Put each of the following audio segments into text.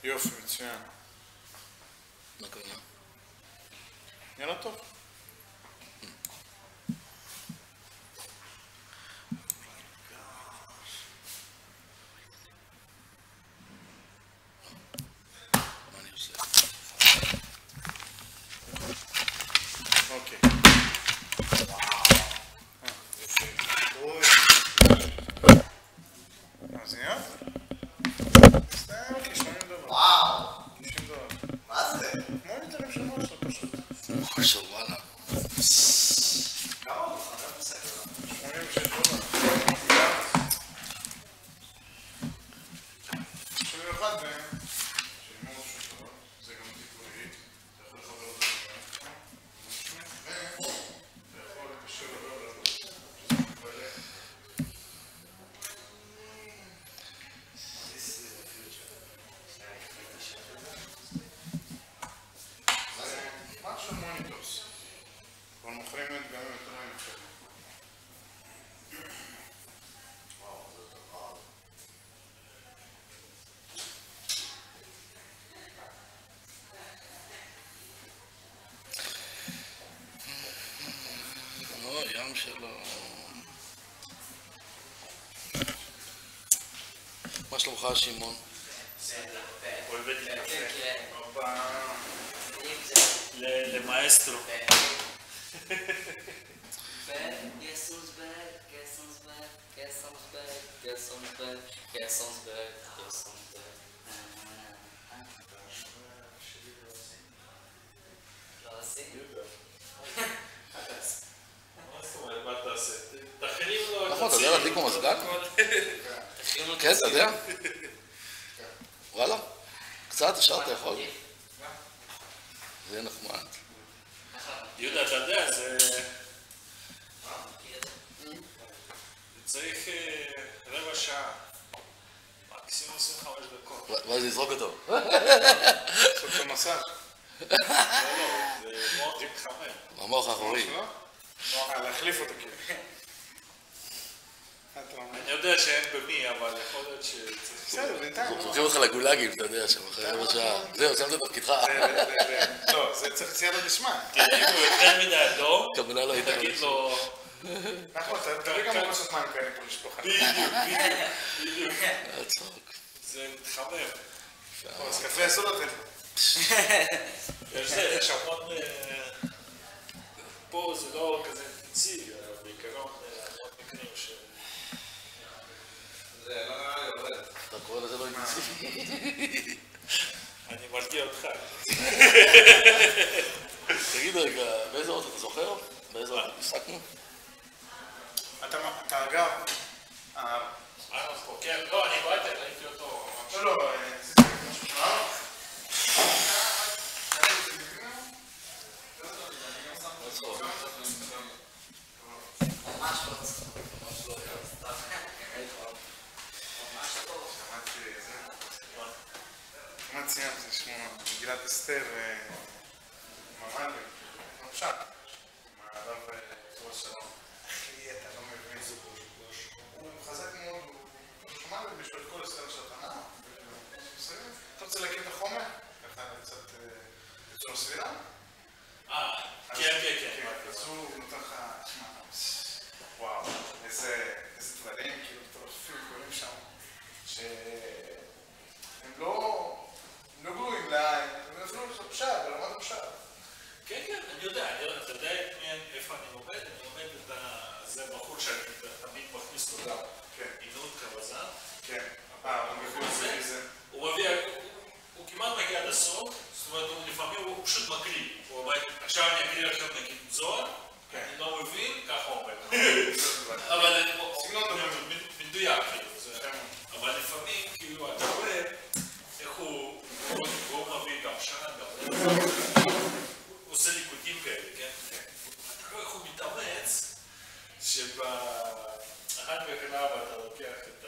יופי, מצוין. מה הכוונה? נראה טוב. מה אני עושה? אוקיי. יופי. אז נראה? סתם, $90. וואו! $90. מה זה? מוניטורים של משהו פשוט. משהו, וואלה. כמה הוא חבר בסדר? $86. 71 מהם, שילמו משהו טוב, זה גם טיפולי, אתה יכול לחבר אותו ואתה יכול לקשר לו שזה מתפלא. זה משהו מוניטורס, אבל מוכרים את גם יותר מהם. וואו, זה דבר. לא, ים שלו. מה שלומך, שמעון? אוהב את כן, הקפה. כן. למאסטרו. מה תעשה? תכינים לו את נכון, אתה יודע להדליק במזגן? כן, אתה יודע? וואלה? קצת, ישר אתה יכול? זה יהיה נחמד. יהודה, אתה יודע, זה צריך רבע שעה, מקסימום 25 דקות. ואז נזרוק אותו. לעשות את המסאז'. לא, זה מאוד מתחמם. במוח האחורי. להחליף אותו כאילו. אני יודע שאין במי, אבל יכול להיות שצריך... בסדר, בינתיים. זורקים אותך לגולגים, אתה יודע, שם אחרי רבע שעה. זהו, שמת את תפקידך. לא, זה צריך סייעתא דשמיא. תראה אם הוא יותר מדי אדום, כוונה לא הייתה תגיד לו... נכון, תראי כמה לעשות מים כאלה פה לשפוך. בדיוק. הצחוק. זה מתחמם. אז קפה אסור לתת. יש המון... פה זה לא כזה אינטנסיבי, אבל בעיקרון המון מקרים ש... זה לא נראה לי עובד. אתה קורא לזה לא אינטנסיבי. אני מרגיע אותך. תגיד רגע, באיזה אות אתה זוכר? באיזה אות הפסקנו? אתה אגב... פה, כן, לא, אני באתי, ראיתי אותו. לא, עשיתי משהו שלנו. ממש לא צריך. כמעט סיימתי לשמוע מגילת אסתר וממ"ד, ממש, עם הרב צור שלום. אחי, אתה לא מבין, הוא חזק מאוד, הוא שמע לי בשביל כל אסתר של התנ"ך. אתה רוצה להכיר את החומר? ככה קצת בצורה סבירה? כן. אז הוא נותן לך, וואו, איזה דברים, כאילו, מטורפים קוראים שם, שהם לא גלויים לעין, הם אפילו פשט, ברמת הפשט. כן, אני יודע, אתה יודע איפה אני עובד? אני עובד את זה בחור שאני תמיד מכניס לו גם. כן. עינות כבזן. כן. הוא מביא את זה. הוא כמעט מגיע עד הסוף, זאת אומרת, לפעמים הוא פשוט מקריא. עכשיו אני אקריא לכם נגיד זוהר, אני לא מבין, ככה הוא אומר. אבל מדויק, אבל לפעמים, כאילו, אתה רואה איך הוא מביא גם שעה, גם הוא עושה ליקוטים כאלה, כן? אתה רואה איך הוא מתאמץ, שבאחד מהקנאה אתה לוקח את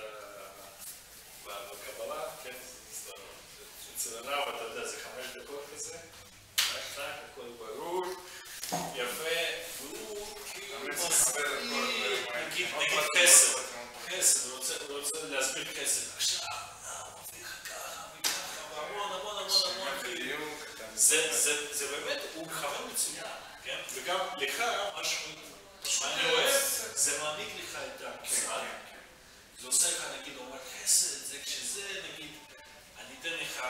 בקבלה, כן? אצל הרב, אתה יודע, זה 5 דקות כזה, טק, הכל ברור, יפה, והוא כאילו מסביר, נגיד חסד, הוא רוצה להסביר חסד, עכשיו, הוא מביא לך ככה וככה, והמון זה באמת, הוא מכוון מצוין, כן? וגם לך, מה שאני אוהב, זה מעניק לך את הכסף. זה עושה לך, נגיד, אומר חסד, זה כשזה, נגיד, אני אתן לך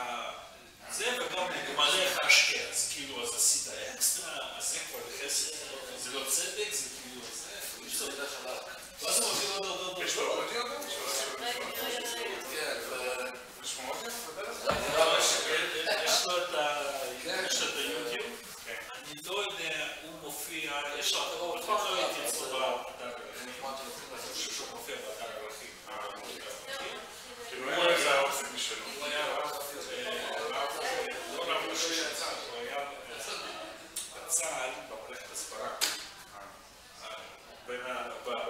זה, וגם נגמר לך השקץ, כאילו, אז עשית אקסטרה, אז זה כבר חסד, זה לא צדק, זה כאילו, זה, יש לו ידע חלק. ואז הוא מביא עוד. יש לו עוד ידע? כן, יש לו את היוטיוב, אני לא יודע, הוא מופיע, יש לו, אני לא הייתי אצלו באתר ערכים, שהוא מופיע באתר ערכים. כאילו, אין איזה האופן משלו. הוא היה לא רק ראשי הצד, הוא היה בצה"ל במערכת הסברה.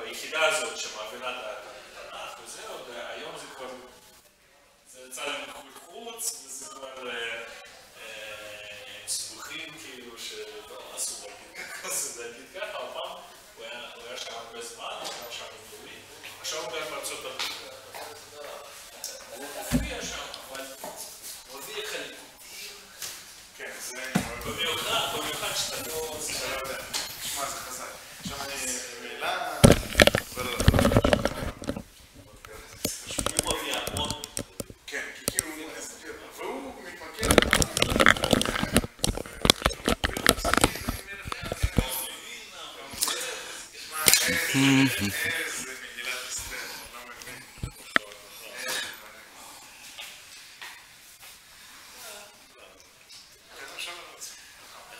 ביחידה הזאת שמעבירה את התנ"ך וזהו, והיום זה כבר, זה יצא למחול חוץ, וזה כבר סיבוכים כאילו שלא אסור להגיד ככה, זה להגיד ככה, אבל פעם הוא היה שם הרבה זמן, הוא היה שם במילואים, עכשיו הוא גם בארצות הברית. הוא מופיע שם, אבל הוא מביא לך ליקוטים. כן, זה... במיוחד שאתה לא... אתה לא יודע. תשמע, זה חזק. עכשיו אני מילה... הוא מביא המון. כן, כי כאילו... והוא מתמקד... איזה מגילת אסתר, לא מבין.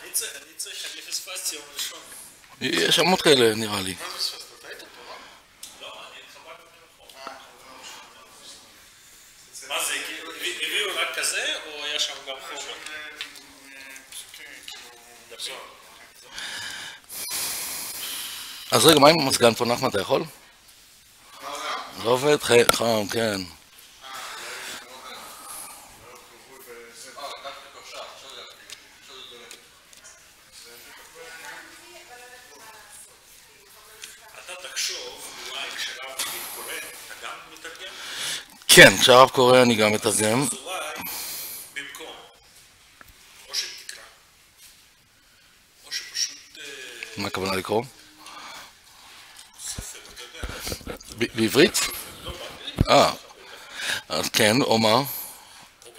אני צריך, אני פספסתי יום ראשון. יש המות כאלה נראה לי. מה זה פספסת? אתה היית פה, לא? לא, אני התחברתי מרחוב. מה זה, הביאו רק כזה, או היה שם גם חומר? פסוקים, אז רגע, מה עם המזגן פה, נחמן, אתה יכול? מה זה? לא עובד? חם, כן. אתה תחשוב, אולי כשרב קורא, אתה גם מתרגם? כן, כשהרב קורא אני גם מתרגם. אז אולי במקום, או שתקרא, או שפשוט... מה הכוונה לקרוא? ספר, אתה יודע. בעברית? לא, באנגלית. אז כן, או מה? או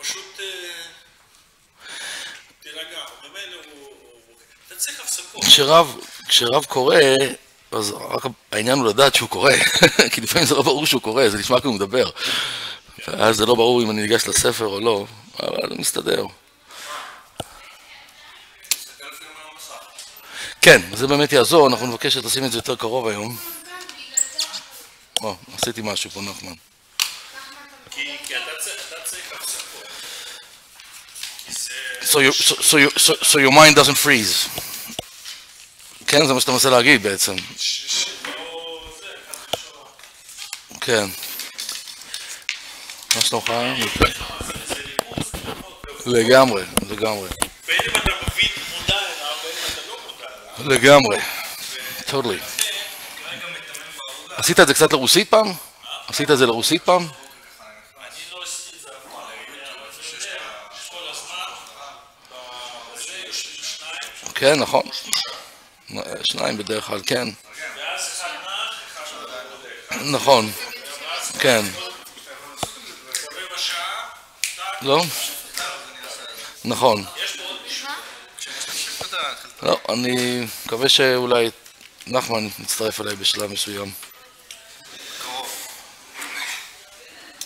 פשוט תירגע, ממילא הוא... אתה צריך הפסקות. כשרב קורא, אז רק העניין הוא לדעת שהוא קורא, כי לפעמים זה לא ברור שהוא קורא, זה נשמע כאילו הוא מדבר. אז זה לא ברור אם אני ניגש לספר או לא, אבל זה מסתדר. כן, זה באמת יעזור, אנחנו נבקש שתשים את זה יותר קרוב היום. עשיתי משהו פה, נחמן. כי אתה צריך הפסקות. So your mind doesn't freeze. כן, זה מה שאתה מנסה להגיד בעצם. כן. מה שלומך? לגמרי, לגמרי. בין אם אתה מבין מודע אליו, בין אם אתה לא מודע אליו. לגמרי. totally. עשית את זה קצת לרוסית פעם? עשית את זה לרוסית פעם? אני לא עשיתי את זה אף פעם, אבל אני יודע שכל הזמן בזה יושבים שניים. כן, נכון. שניים בדרך כלל, כן. ואז אחד נח, אחד בודק. נכון. כן. רבע שעה, לא? נכון. יש פה עוד מישהו. לא, אני מקווה שאולי נחמן יצטרף אליי בשלב מסוים.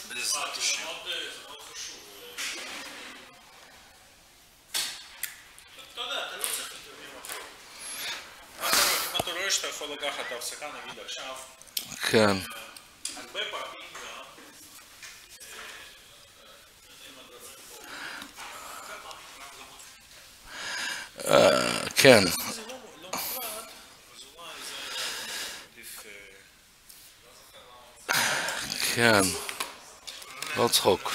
זה מאוד חשוב. אתה יודע, אתה לא צריך לתרגם הכל. אם אתה רואה שאתה יכול לקחת את ההפסקה, נגיד עכשיו, כן. הרבה פעמים גם, כן. זה לא מוחלט, אז אולי זה עדיף... כן. לא צחוק.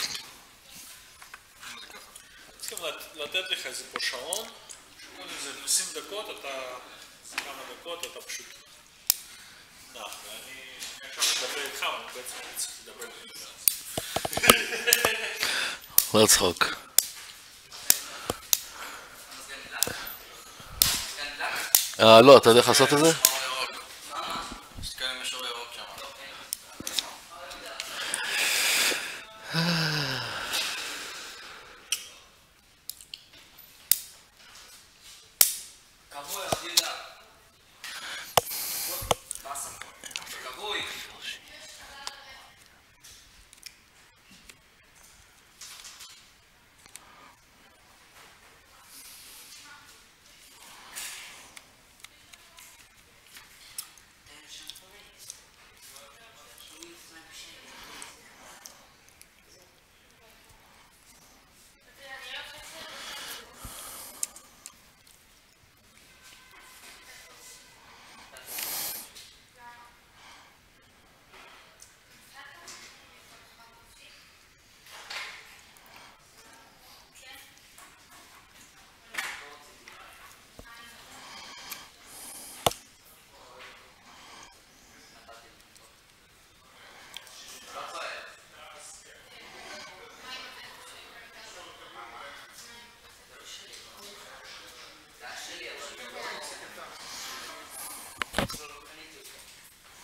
צריכים לתת לך איזה פה שעון, שעון איזה 20 דקות, כמה דקות, אתה פשוט נח, ואני עכשיו מדבר איתך, אבל בעצם אני צריך לדבר איתך. לא צחוק. לא, אתה יודע איך לעשות את זה? יש כאלה משור ירוק שם. כבוי, גילה. כבוי.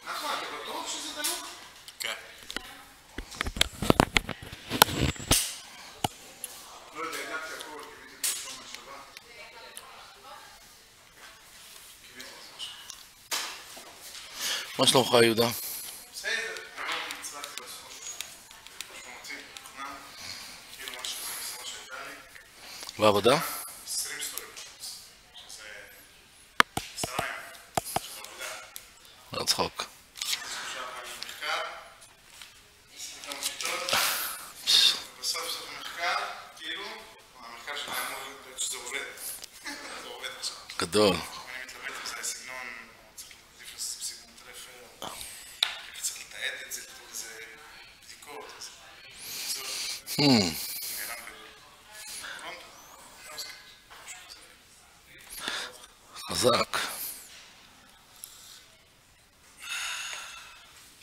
נחמן, אתה בטוח שזה דלוק? כן. לא יודע, ידעתי הכל, קיוויתי את זה מהשבה. קיוויתי את זה משהו. מה שלומך, יהודה? בסדר, אני לא הצלחתי לעשות משמעותי, תוכנן, כאילו משהו כזה משימה שהייתה לי. בעבודה? 20 סטורים, שזה 10 ימים, של עבודה. לא צחוק. עכשיו אני מחקר, עשיתי כמה שיטות, ובסוף סוף המחקר, כאילו, המחקר שלי אמור להיות שזה עובד. זה עובד עכשיו. גדול. אני מתלבט אם זה הסגנון, צריך להעדיף לעשות סגנון טרפר, איך צריך לתעד את זה, לכתוב איזה בדיקות, איזה קיצור, נעלם גדול. לא עושה, משהו כזה. חזק.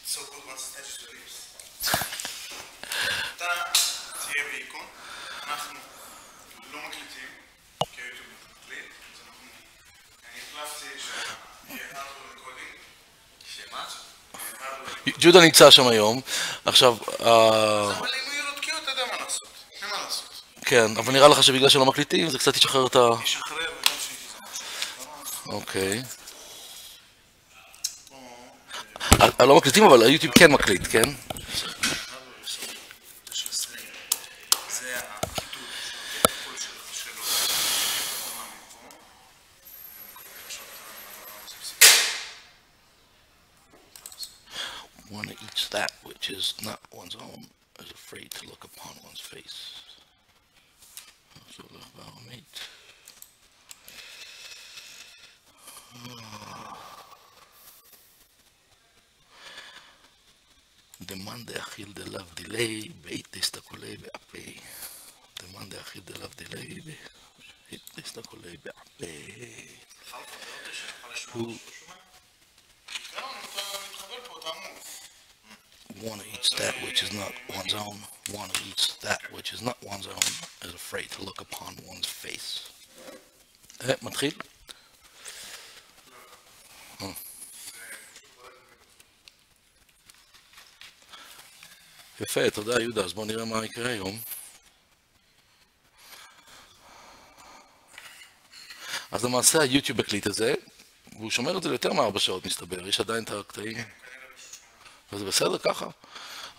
So good one's attached to lips. אתה תהיה באיקון, אנחנו לא מקליטים, כי היוטיוב מקליט, אז אני החלפתי שיהיה hardware recording. שמה? יהודה נמצא שם היום. עכשיו, אבל אם יהיו לו תקיעות, אתה יודע מה לעשות. אין מה לעשות. כן, אבל נראה לך שבגלל שלא מקליטים, זה קצת ישחרר את ה... ישחרר וגם שיהיה זה משהו. אוקיי. לא מקליטים, אבל היוטיוב כן מקליט, כן? זה הקיטוד, הקול שלו. One eats that which is not one's own, is afraid to look upon one's face. So about meat. דמאן דאכיל דלאו דילי, בית תסתכלי באפה. דמאן דאכיל דלאו דילי, בית תסתכלי באפה. הוא... One eats that which is not one's own. One eats that which is not one's own, is afraid to look upon one's face. מתחיל? יפה, תודה יהודה, אז בוא נראה מה יקרה היום. אז למעשה היוטיוב הקליט את זה, והוא שומר את זה ליותר מ4 שעות מסתבר, יש עדיין את הקטעים. וזה בסדר ככה,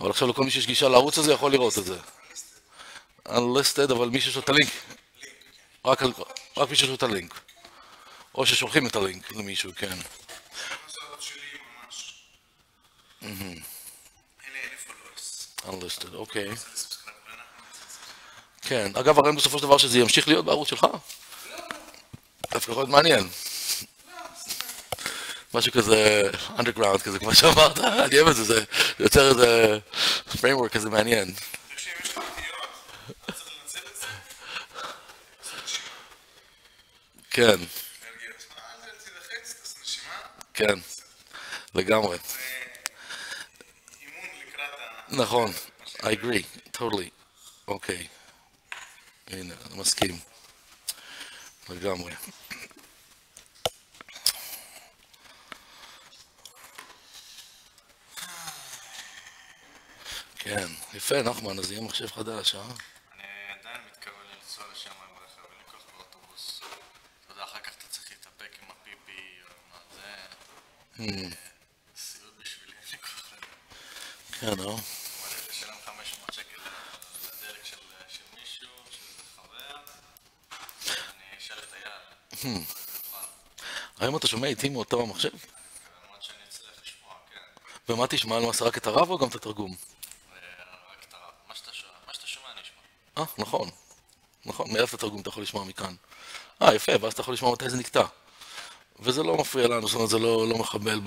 אבל עכשיו לכל מי שיש גישה לערוץ הזה יכול לראות את זה. Unlisted, אבל מי שיש לו את הלינק. רק מי שיש לו את הלינק. או ששולחים את הלינק למישהו, כן. Unlisted, אוקיי. כן, אגב, הרי בסופו של דבר שזה ימשיך להיות בערוץ שלך? דווקא יכול להיות מעניין. משהו כזה underground כזה, כמו שאמרת, אני אוהב את זה, זה יוצר איזה framework כזה מעניין. תקשיב, יש לך פתיות, אתה צריך לנצל את זה. כן, תלחץ, תעשה נשימה. כן, לגמרי. זה אימון לקראת נכון, I agree, totally. אוקיי. הנה, אני מסכים. לגמרי. כן, יפה, נחמן, אז יהיה מחשב חדש, אה? אני עדיין מתכוון לנסוע לשם עם רכב ולקוח באוטובוס. אתה יודע, אחר כך אתה צריך להתאפק עם הפיפי או מה זה. סיוט בשבילי, אין לי כוח לזה. כן, מעדיף לשלם 500 שקל לדלק של מישהו, של חבר, אני אשאל את היד. היום אתה שומע איתי מאותו המחשב? למרות שאני אצליח לשמוע, כן. ומה תשמע למעשה, רק את הרב או גם את התרגום? רק את הרב. מה שאתה שומע אני אשמע. נכון. נכון, מאיפה התרגום אתה יכול לשמוע מכאן? יפה, ואז אתה יכול לשמוע מתי זה נקטע. וזה לא מפריע לנו, זאת אומרת, זה לא מחבל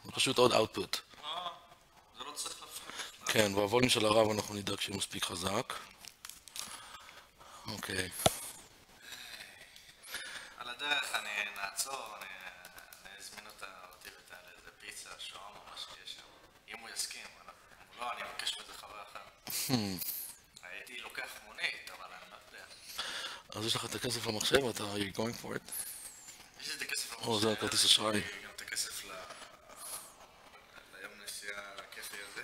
זה פשוט עוד output. זה לא צריך להפריע. כן, והווליום של הרב אנחנו נדאג שהוא מספיק חזק. אוקיי. על הדרך אני נעצור, אני אזמין אותי לאיזה פיצה, שווארמה, מה שיש שם. אם הוא יסכים, אם לא, אני אבקש מזה חבר אחר. הייתי לוקח מונית, אבל אני לא יודע. אז יש לך את הכסף למחשב, אתה you're going for it? יש לי את הכסף למחשב. או, זה הכרטיס אשראי. יש לי גם את הכסף ליום נסיעה הכיפי הזה.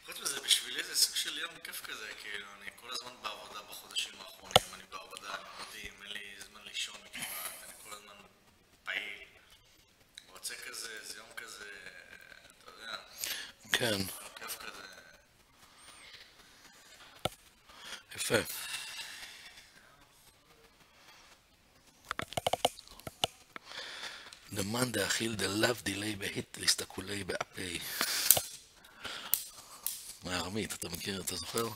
חוץ מזה, בשבילי זה סוג של יום כיף כזה, כאילו, אני כל הזמן בעבודה בחודשים האחרונים, אני בעבודה, אני מדהים, אין לי זמן לישון כמעט, אני כל הזמן פעיל. רוצה כזה, זה יום כזה, אתה יודע, כן, כיף כזה. יפה. למאן דאכיל דלאו דילי בהיט להסתכולי באפי. מהארמית, אתה מכיר, אתה זוכר?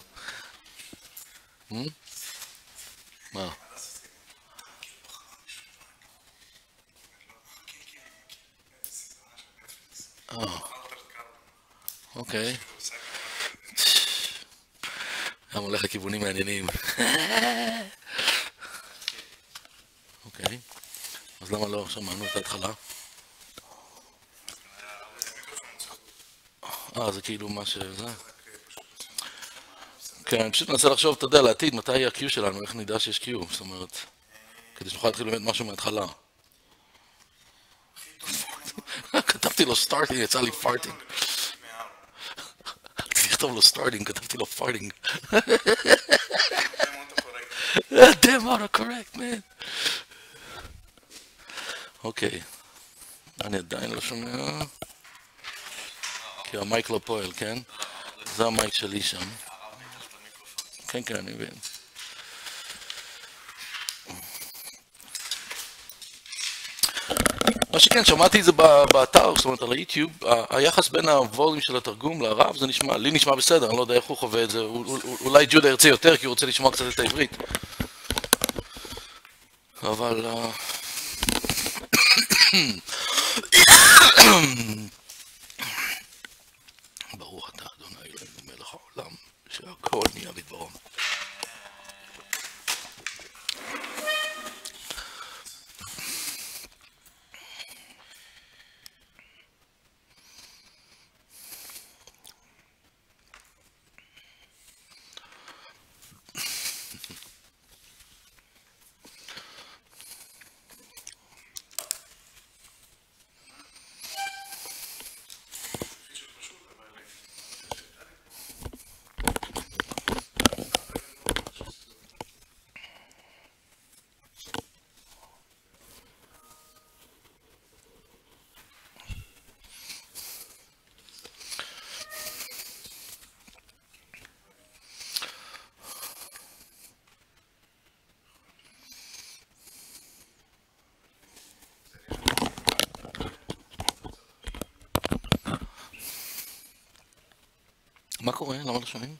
מה? אוקיי. גם הולך לכיוונים מעניינים. אוקיי. אז למה לא שמענו את ההתחלה? זה כאילו מה שזה? כן, אני פשוט מנסה לחשוב, אתה יודע, לעתיד, מתי יהיה ה-Q שלנו, איך נדע שיש Q, זאת אומרת, כדי שנוכל להתחיל באמת משהו מההתחלה. כתבתי לו starting, יצא לי farting. תכתוב לו starting, כתבתי לו farting. damn autocorrect, man. אוקיי. אני עדיין לא שומע. כי המייק לא פועל, כן? זה המייק שלי שם. כן, כן, אני מבין. מה שכן, שמעתי את זה באתר, זאת אומרת, על היוטיוב, היחס בין הווליום של התרגום לרב, זה נשמע, לי נשמע בסדר, אני לא יודע איך הוא חווה את זה, אולי ג'ודה ירצה יותר, כי הוא רוצה לשמוע קצת את העברית. אבל... ברוך אתה, אדוני אלוהינו מלך העולם, שהכל נהיה בדברו. מה קורה? למה לא שומעים?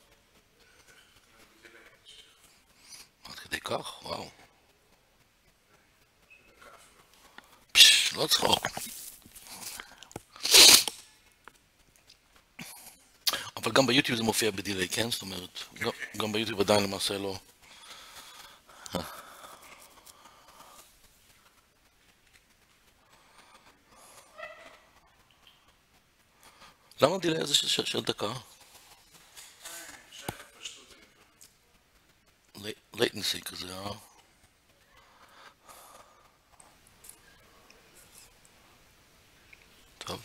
עד כדי כך? וואו. לא צחוק. אבל גם ביוטיוב זה מופיע בדילי, כן? זאת אומרת, גם ביוטיוב עדיין למעשה לא... למה הדילי הזה של דקה? latency כזה, טוב.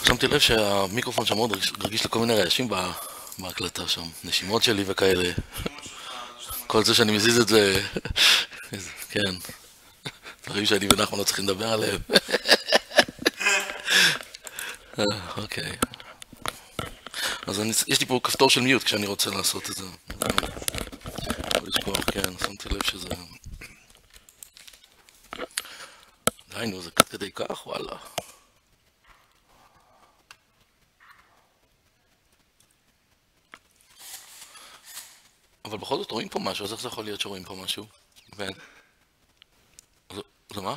שמתי לב שהמיקרופון שם מאוד רגיש לכל מיני רעשים בהקלטה שם, נשימות שלי וכאלה. כל זה שאני מזיז את זה, כן, דברים שאני ונחמן לא צריכים לדבר עליהם. אוקיי. אז יש לי פה כפתור של מיוט כשאני רוצה לעשות את זה. לא לשכוח, כן, שמתי לב שזה... די, נו, זה כדי כך, וואלה. אבל בכל זאת רואים פה משהו, אז איך זה יכול להיות שרואים פה משהו? כן. זה מה?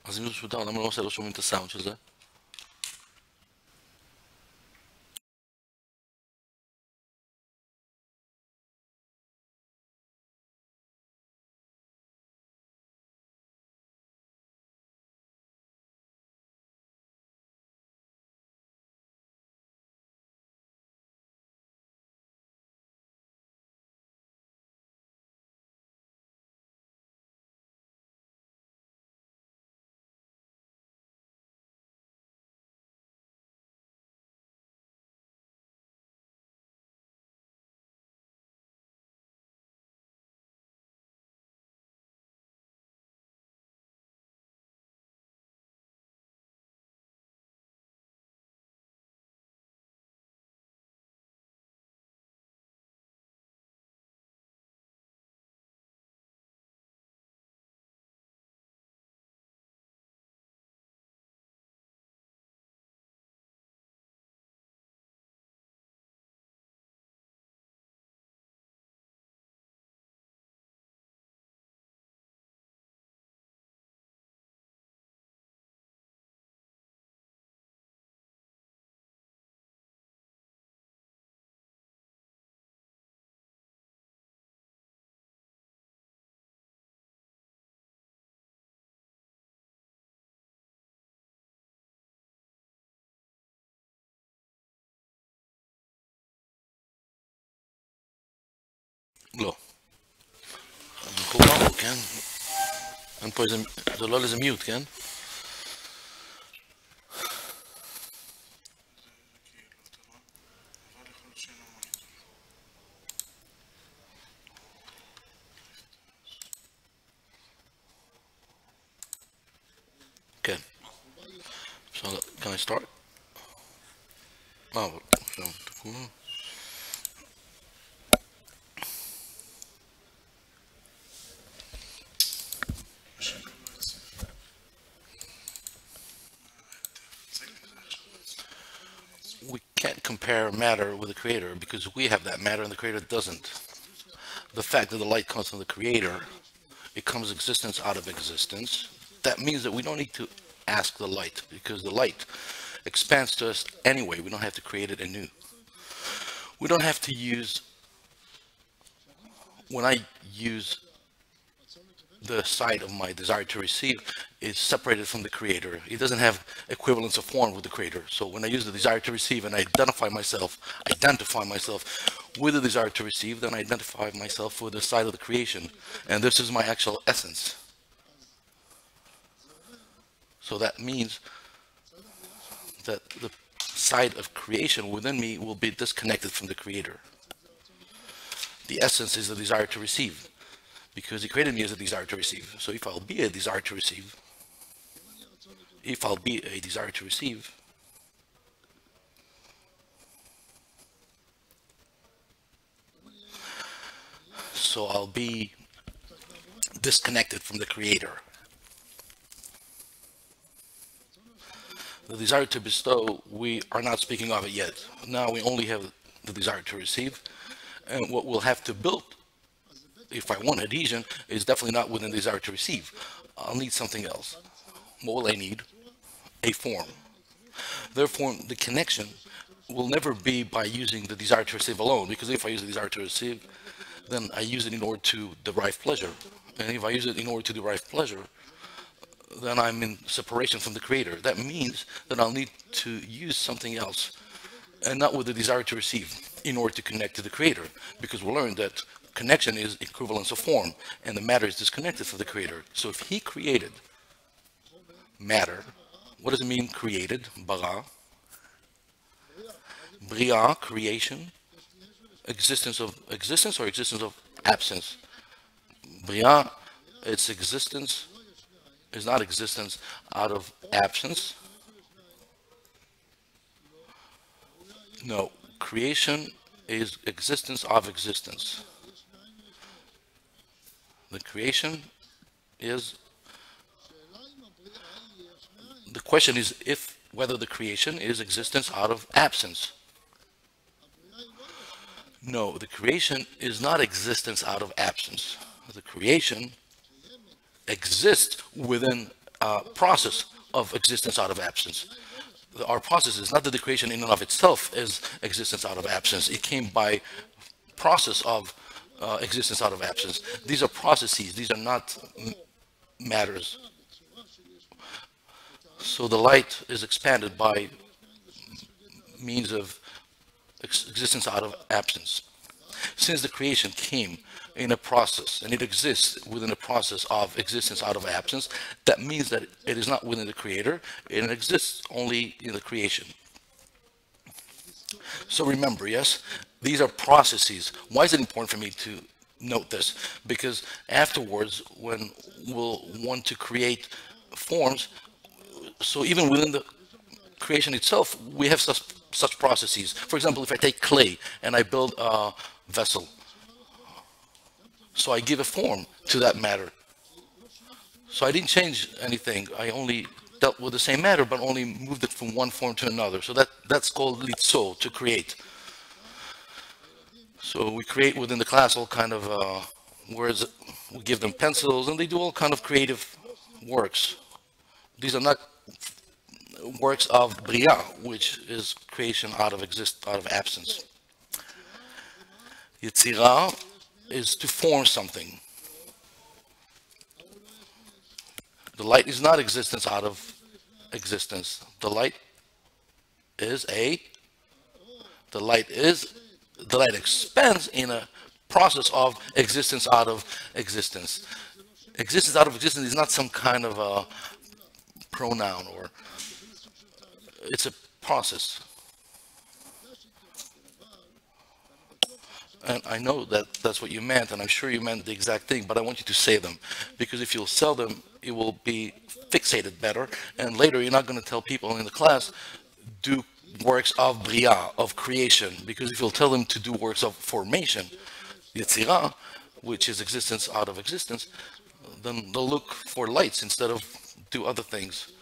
אז אם זה משודר, למה לא שומעים את הסאונד של זה? לא. זה מחובר, כן? אין פה איזה... זה לא על איזה מיוט, כן? כן. אפשר... Can I start? עכשיו, תקומה. We can't compare matter with the creator because we have that matter and the creator doesn't. The fact that the light comes from the creator, it comes existence out of existence. That means that we don't need to ask the light because the light expands to us anyway. We don't have to create it anew. We don't have to use, when I use the side of my desire to receive is separated from the creator. It doesn't have equivalence of form with the creator. So when I use the desire to receive and I identify myself with the desire to receive, then I identify myself with the side of the creation. And this is my actual essence. So that means that the side of creation within me will be disconnected from the creator. The essence is the desire to receive, because he created me as a desire to receive. So if I'll be a desire to receive, so I'll be disconnected from the creator. The desire to bestow, we are not speaking of it yet. Now we only have the desire to receive, and what we'll have to build, if I want adhesion, is definitely not within the desire to receive. I'll need something else. What will I need? A form. Therefore, the connection will never be by using the desire to receive alone, because if I use the desire to receive, then I use it in order to derive pleasure. And if I use it in order to derive pleasure, then I'm in separation from the creator. That means that I'll need to use something else, and not with the desire to receive, in order to connect to the creator, because we learned that connection is equivalence of form, and the matter is disconnected from the creator. So if he created matter. What does it mean created? Bara. Bria, creation. Existence or existence of absence? Bria, its existence is not existence out of absence. No, creation is existence of existence. The creation is, the question is if whether the creation is existence out of absence. No, the creation is not existence out of absence. The creation exists within a process of existence out of absence. Our process is not that the creation in and of itself is existence out of absence. It came by process of existence out of absence. These are processes. These are not matters. So the light is expanded by means of existence out of absence. Since the creation came in a process and it exists within a process of existence out of absence, that means that it is not within the creator, it exists only in the creation. So remember, yes, these are processes. Why is it important for me to note this? Because afterwards, when we'll want to create forms, so even within the creation itself, we have such processes. For example, if I take clay and I build a vessel, so I give a form to that matter. So I didn't change anything. I only dealt with the same matter, but only moved it from one form to another. So that's called litzor, to create. So we create within the class all kind of words. We give them pencils, and they do all kind of creative works. These are not works of bria, which is creation out of absence. Yetzirah is to form something. The light is not existence out of existence. The light expands in a process of existence out of existence. Existence out of existence is not some kind of a pronoun, or it's a process. And I know that that's what you meant, and I'm sure you meant the exact thing, but I want you to say them, because if you'll sell them, it will be fixated better, and later you're not going to tell people in the class, do works of bria, of creation, because if you'll tell them to do works of formation, yetzirah, which is existence out of existence, then they'll look for lights instead of do other things.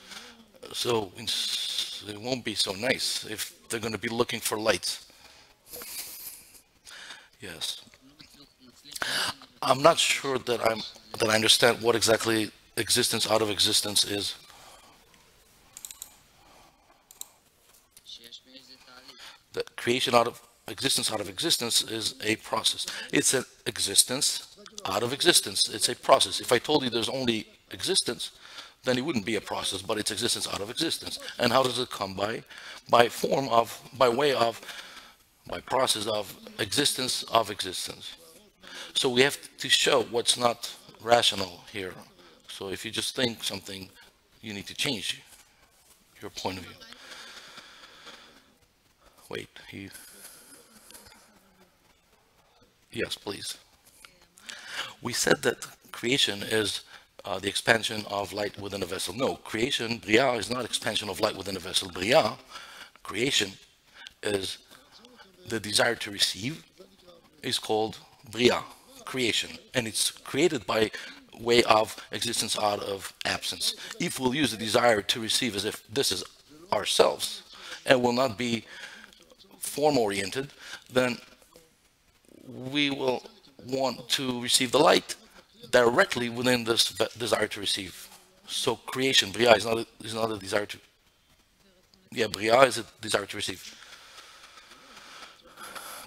So it won't be so nice if they're going to be looking for lights. Yes. I'm not sure that I understand what exactly existence out of existence is. The creation out of existence is a process. It's an existence out of existence. It's a process. If I told you there's only existence, then it wouldn't be a process, but it's existence out of existence. And how does it come by? By process of existence of existence. So we have to show what's not rational here. So if you just think something, you need to change your point of view. Wait, yes, please. We said that creation is the expansion of light within a vessel. No, creation, bria, is not expansion of light within a vessel. Bria, creation, is the desire to receive, is called bria, creation, and it's created by way of existence out of absence. If we'll use the desire to receive as if this is ourselves and will not be form-oriented, then we will want to receive the light directly within this desire to receive. So creation, bria, is not a desire to. Yeah, bria is a desire to receive.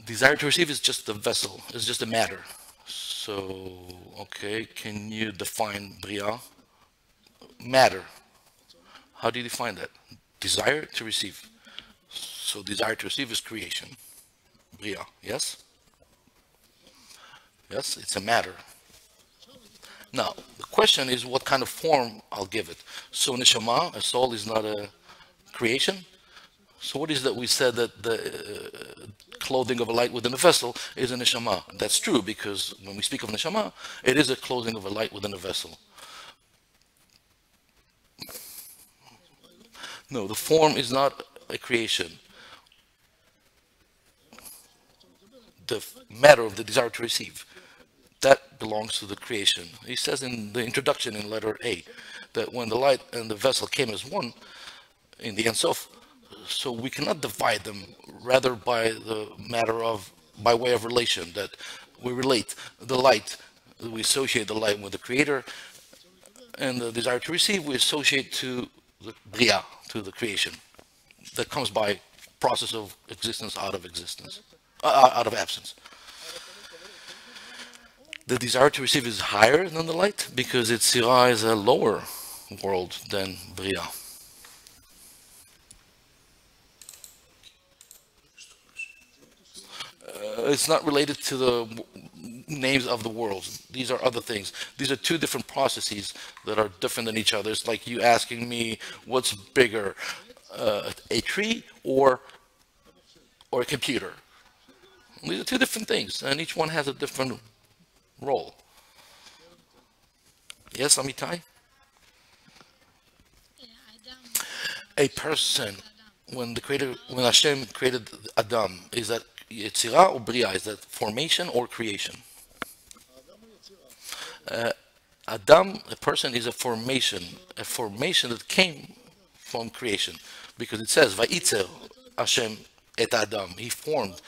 Desire to receive is just the vessel. It's just a matter. So, okay, can you define bria? Matter. How do you define that? Desire to receive. So desire to receive is creation. Bria, yes? Yes, it's a matter. Now, the question is what kind of form I'll give it. So neshama, a soul, is not a creation. So what is that we said that the clothing of a light within a vessel is a neshama? That's true, because when we speak of neshama, it is a clothing of a light within a vessel. No, the form is not a creation. The matter of the desire to receive, that belongs to the creation. He says in the introduction in letter A that when the light and the vessel came as one in the Ein Sof, so we cannot divide them, rather by the matter of, by way of relation, that we relate the light, we associate the light with the creator, and the desire to receive we associate to the bria, to the creation, that comes by process of existence out of existence, out of absence. The desire to receive is higher than the light because Yetzirah is a lower world than bria. It's not related to the names of the worlds. These are other things. These are two different processes that are different than each other. It's like you asking me what's bigger, a tree or a computer. These are two different things, and each one has a different role. Yes, Amitai? A person, when Hashem created Adam, is that Yetzirah or Bria? Is that formation or creation? Adam, a person, is a formation that came from creation, because it says Vayitzer Hashem et Adam. He formed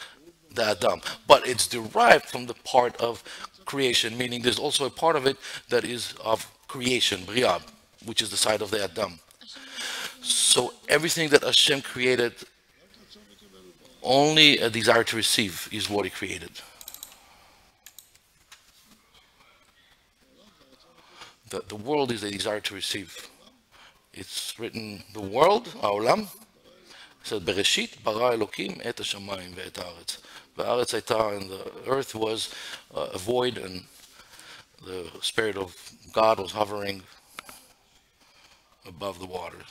the Adam, but it's derived from the part of creation, meaning there's also a part of it that is of creation, Bria, which is the side of the Adam. So everything that Hashem created, only a desire to receive is what he created. The world is a desire to receive. It's written, the world, העולם, said, Bereshit bara Elokim et hashamayim ve'et haaretz. Va'aretz hayta, and the earth was a void, and the Spirit of God was hovering above the waters.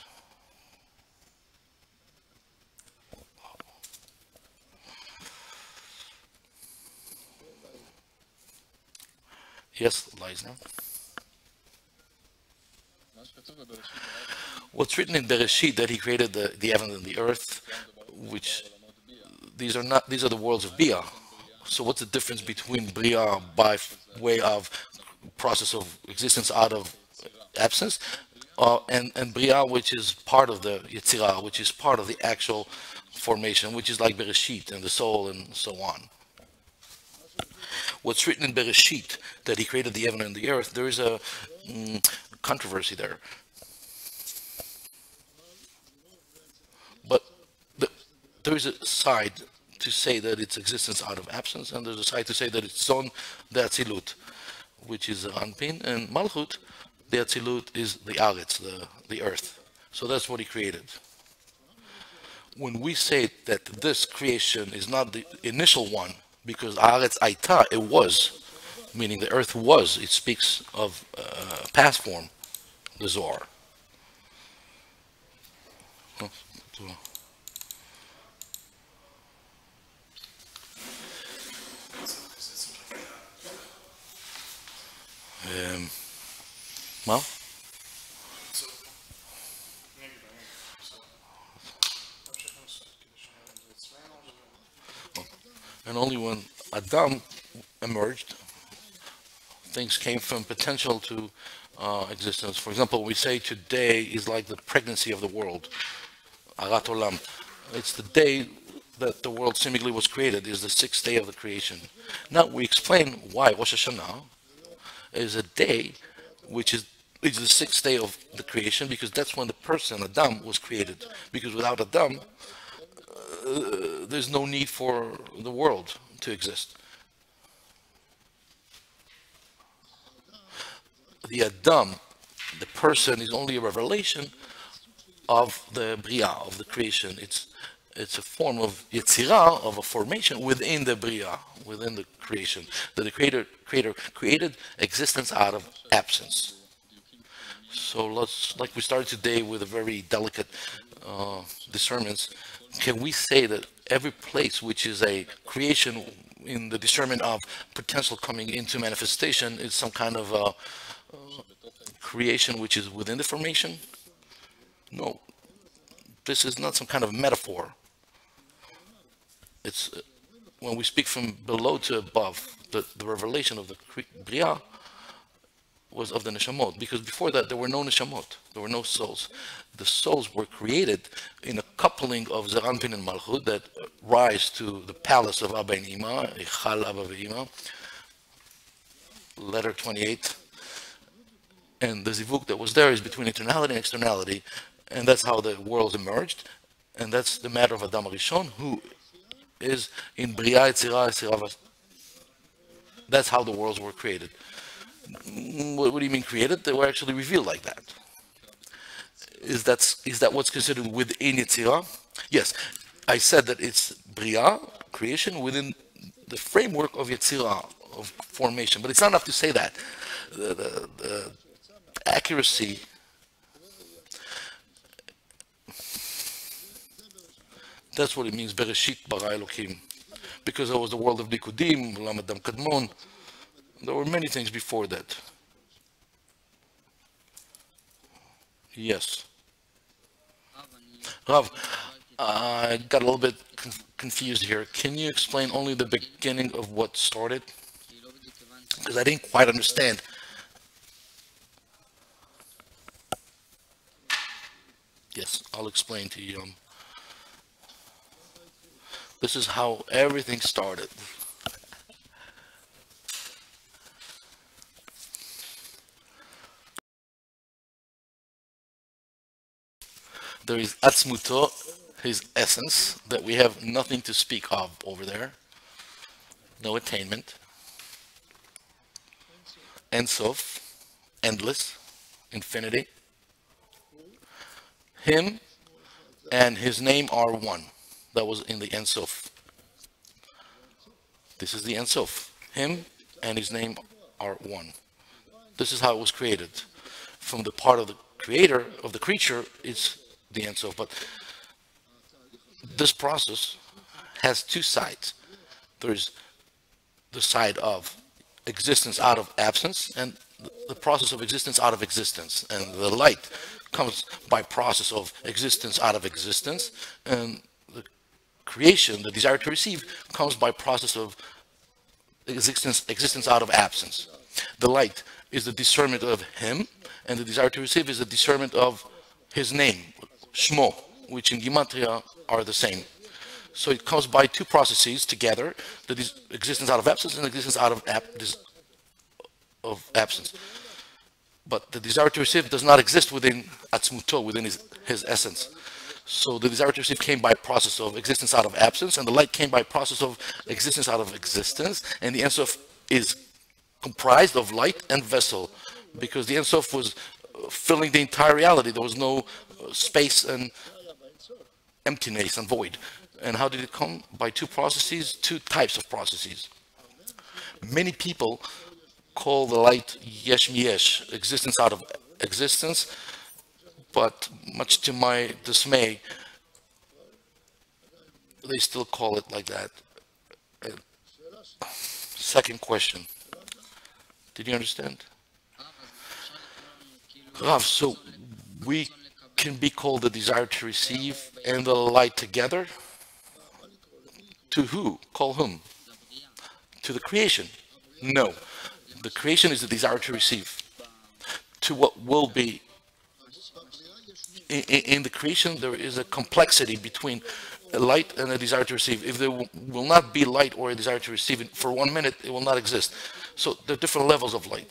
Yes, Leisner. What's written in Bereshit, that he created the heaven and the earth, which these are the worlds of Bia. So what's the difference between Bria by way of process of existence out of absence, and Bria, which is part of the Yetzirah, which is part of the actual formation, which is like Bereshit and the soul and so on. What's written in Bereshit, that he created the heaven and the earth, there is a controversy there. But there is a side to say that it's existence out of absence, and there's a side to say that it's Zon the Atzilut, which is Anpin, and Malchut, the Atzilut, is the Aretz, the earth. So that's what he created. When we say that this creation is not the initial one, because Aretz Aita, it was, meaning the earth was, it speaks of past form, the Zohar. מה? And only when Adam emerged, things came from potential to existence. For example, we say today is like the pregnancy of the world, Arat Olam. It's the day that the world seemingly was created, is the sixth day of the creation. Now we explain why Rosh Hashanah is a day which is the sixth day of the creation, because that's when the person, Adam, was created. Because without Adam, there's no need for the world to exist. The Adam, the person, is only a revelation of the Bria, of the creation. It's a form of Yetzirah, of a formation within the Bria, within the creation. That the creator created existence out of absence. So let's, like we started today with a very delicate discernments, can we say that every place which is a creation in the discernment of potential coming into manifestation is some kind of creation which is within the formation? No, this is not some kind of metaphor. It's when we speak from below to above, the revelation of the Bria was of the neshamot, because before that there were no neshamot, there were no souls. The souls were created in a coupling of Zeranpin and Malchut that rise to the palace of Abba and Ima, Echal Abba ve'Ima, letter 28. And the zivuk that was there is between internality and externality, and that's how the worlds emerged, and that's the matter of Adam Rishon, who is in Bria Yetzirah Yetzirah. That's how the worlds were created. What do you mean created? They were actually revealed like that. Is that what's considered within Yetzirah? Yes, I said that it's Bria, creation, within the framework of Yetzirah, of formation. But it's not enough to say that. The accuracy, that's what it means, Bereshit bara Elokim. Because there was the world of Nikudim, Olam Adam Kadmon. There were many things before that. Yes. Rav, I got a little bit confused here. Can you explain only the beginning of what started? Because I didn't quite understand. Yes, I'll explain to you. This is how everything started. There is Atzmuto, his essence, that we have nothing to speak of over there. No attainment. Ein Sof, endless, infinity. Him and his name are one. That was in the Ein Sof. This is the Ein Sof. Him and his name are one. This is how it was created. From the part of the creator, of the creature, it's the Ein Sof. But this process has two sides. There's the side of existence out of absence and the process of existence out of existence. And the light comes by process of existence out of existence, and the creation, the desire to receive, comes by process of existence out of absence. The light is the discernment of him, and the desire to receive is the discernment of his name, Shmo, which in Gematria are the same. So it comes by two processes together, the existence out of absence and existence out of absence. But the desire to receive does not exist within Atzmuto, within his essence. So the desire to receive came by process of existence out of absence, and the light came by process of existence out of existence, and the Ein Sof is comprised of light and vessel, because the Ein Sof was filling the entire reality. There was no space and emptiness and void. And how did it come? By two processes, two types of processes. Many people call the light yesh miyesh, existence out of existence, but much to my dismay, they still call it like that. Second question. Did you understand? Rav, so we can be called the desire to receive and the light together? To who? Call whom? To the creation? No. The creation is the desire to receive. To what will be. In the creation, there is a complexity between a light and a desire to receive. If there will not be light or a desire to receive it for 1 minute, it will not exist. So there are different levels of light.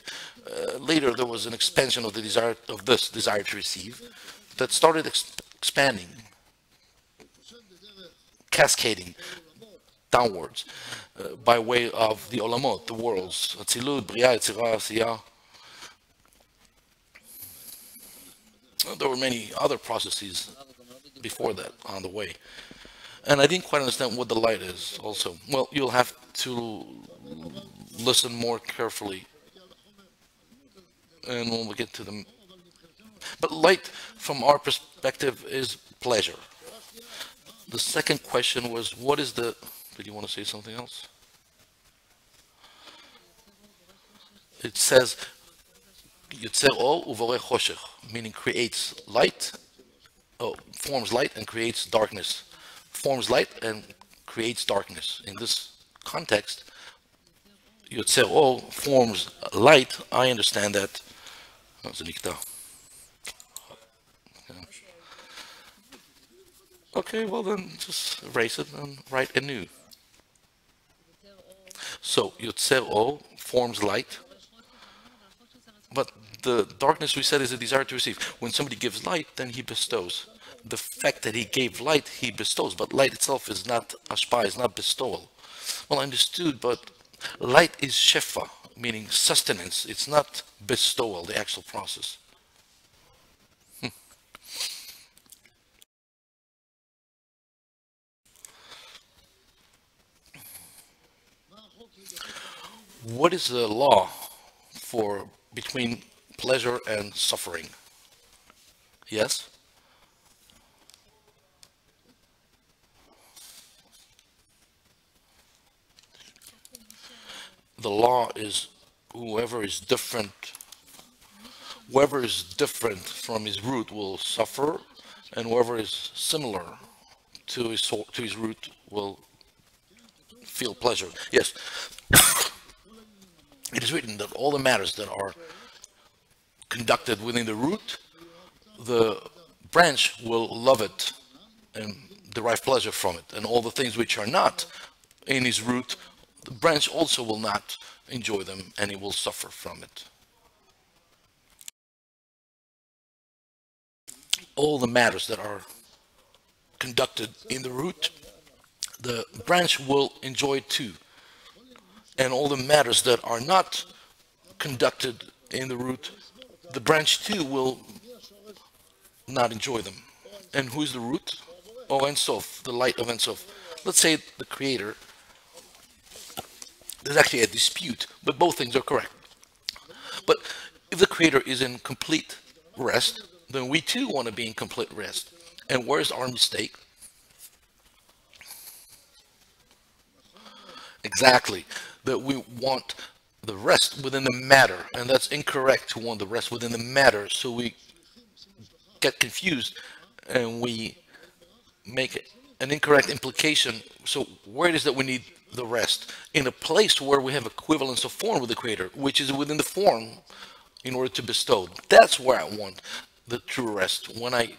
Later, there was an expansion of the desire of this desire to receive that started expanding, cascading downwards by way of the olamot, the worlds, Atzilut, Bria, Yetzirah, Asiyah. There were many other processes before that on the way. And I didn't quite understand what the light is also. Well, you'll have to listen more carefully. And when we get to the... But light, from our perspective, is pleasure. The second question was, what is the... Did you want to say something else? It says, Yotzer or uvore choshech, meaning creates light, forms light and creates darkness. Forms light and creates darkness. In this context, Yotzer or forms light. I understand that. Oh, זה נקטע. Okay, well then just erase it and write anew. So Yotzer or forms light, but the darkness we said is a desire to receive. When somebody gives light, then he bestows. The fact that he gave light, he bestows, but light itself is not ashpa, is not bestowal. Well, I understood, but light is shefa, meaning sustenance. It's not bestowal, the actual process. What is the law for between pleasure and suffering? Yes? The law is whoever is different from his root will suffer, and whoever is similar to his root will feel pleasure. Yes. It is written that all the matters that are conducted within the root, the branch will love it and derive pleasure from it, and all the things which are not in his root, the branch also will not enjoy them and it will suffer from it. All the matters that are conducted in the root, the branch will enjoy it too. And all the matters that are not conducted in the root, the branch too will not enjoy them. And who's the root? Oh, Ein Sof, the light of Ein Sof. Let's say the creator. There's actually a dispute, but both things are correct. But if the creator is in complete rest, then we too want to be in complete rest. And where's our mistake? Exactly, that we want the rest within the matter, and that's incorrect to want the rest within the matter. So we get confused and we make an incorrect implication. So where it is that we need the rest? In a place where we have equivalence of form with the creator, which is within the form in order to bestow. That's where I want the true rest, when I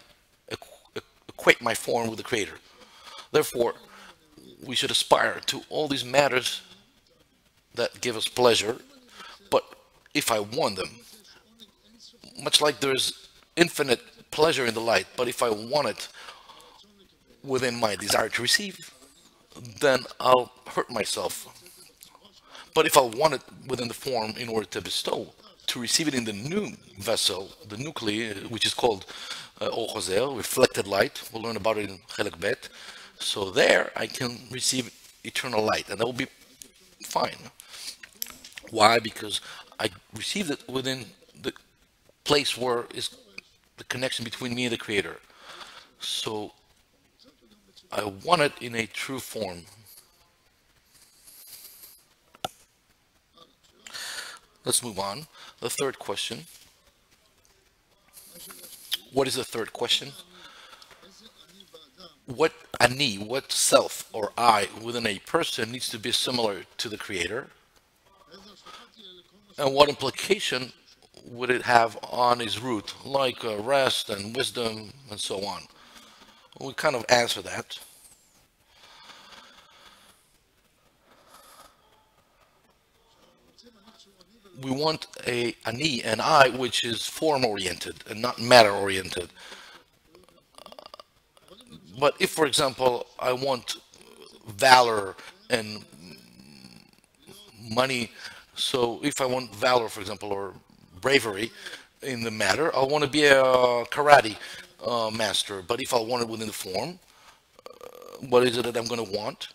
equate my form with the creator. Therefore, we should aspire to all these matters that give us pleasure, but if I want them, much like there's infinite pleasure in the light, but if I want it within my desire to receive, then I'll hurt myself. But if I want it within the form in order to bestow, to receive it in the new vessel, the nuclei, which is called Or Choser, reflected light, we'll learn about it in Chelek Bet. So there I can receive eternal light, and that will be fine. Why? Because I received it within the place where is the connection between me and the creator. So I want it in a true form. Let's move on. The third question. What is the third question? What ani, what self or I within a person needs to be similar to the creator? And what implication would it have on his root, like rest and wisdom and so on? We kind of answer that. We want a ani, an I, which is form-oriented and not matter-oriented. But if, for example, I want valor and money, so if I want valor, for example, or bravery in the matter, I want to be a karate master. But if I want it within the form, what is it that I'm going to want?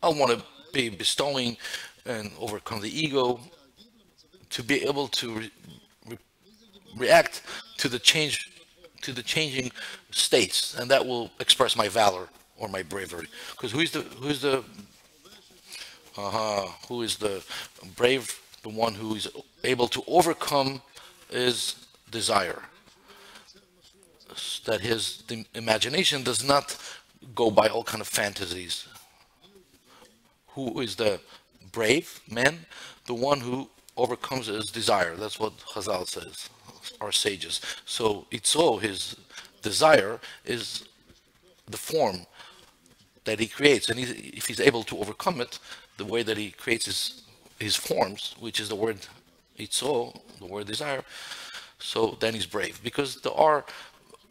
I want to be bestowing and overcome the ego to be able to re- react to the changing states, and that will express my valor or my bravery. Because who is the brave? The one who is able to overcome his desire. That the imagination does not go by all kind of fantasies. Who is the brave man? The one who overcomes his desire. That's what Chazal says, our sages. So Itzo, his desire, is the form that he creates, and if he's able to overcome it, the way that he creates his forms, which is the word Itzo, the word desire, so then he's brave, because there are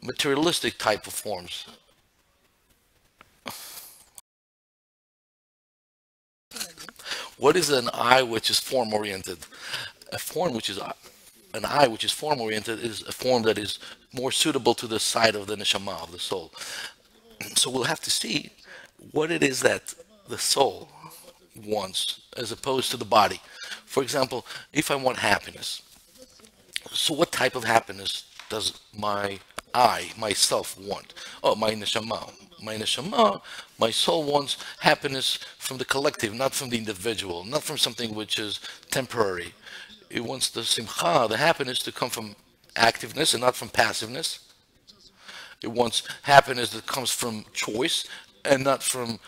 materialistic type of forms. What is an eye which is form oriented? A form which is an eye which is form oriented is a form that is more suitable to the side of the neshama, of the soul. So we'll have to see what it is that the soul wants as opposed to the body. For example, if I want happiness, so what type of happiness does myself want? Oh, my neshama. My neshama, my soul wants happiness from the collective, not from the individual, not from something which is temporary. It wants the simcha, the happiness, to come from activeness and not from passiveness. It wants happiness that comes from choice and not from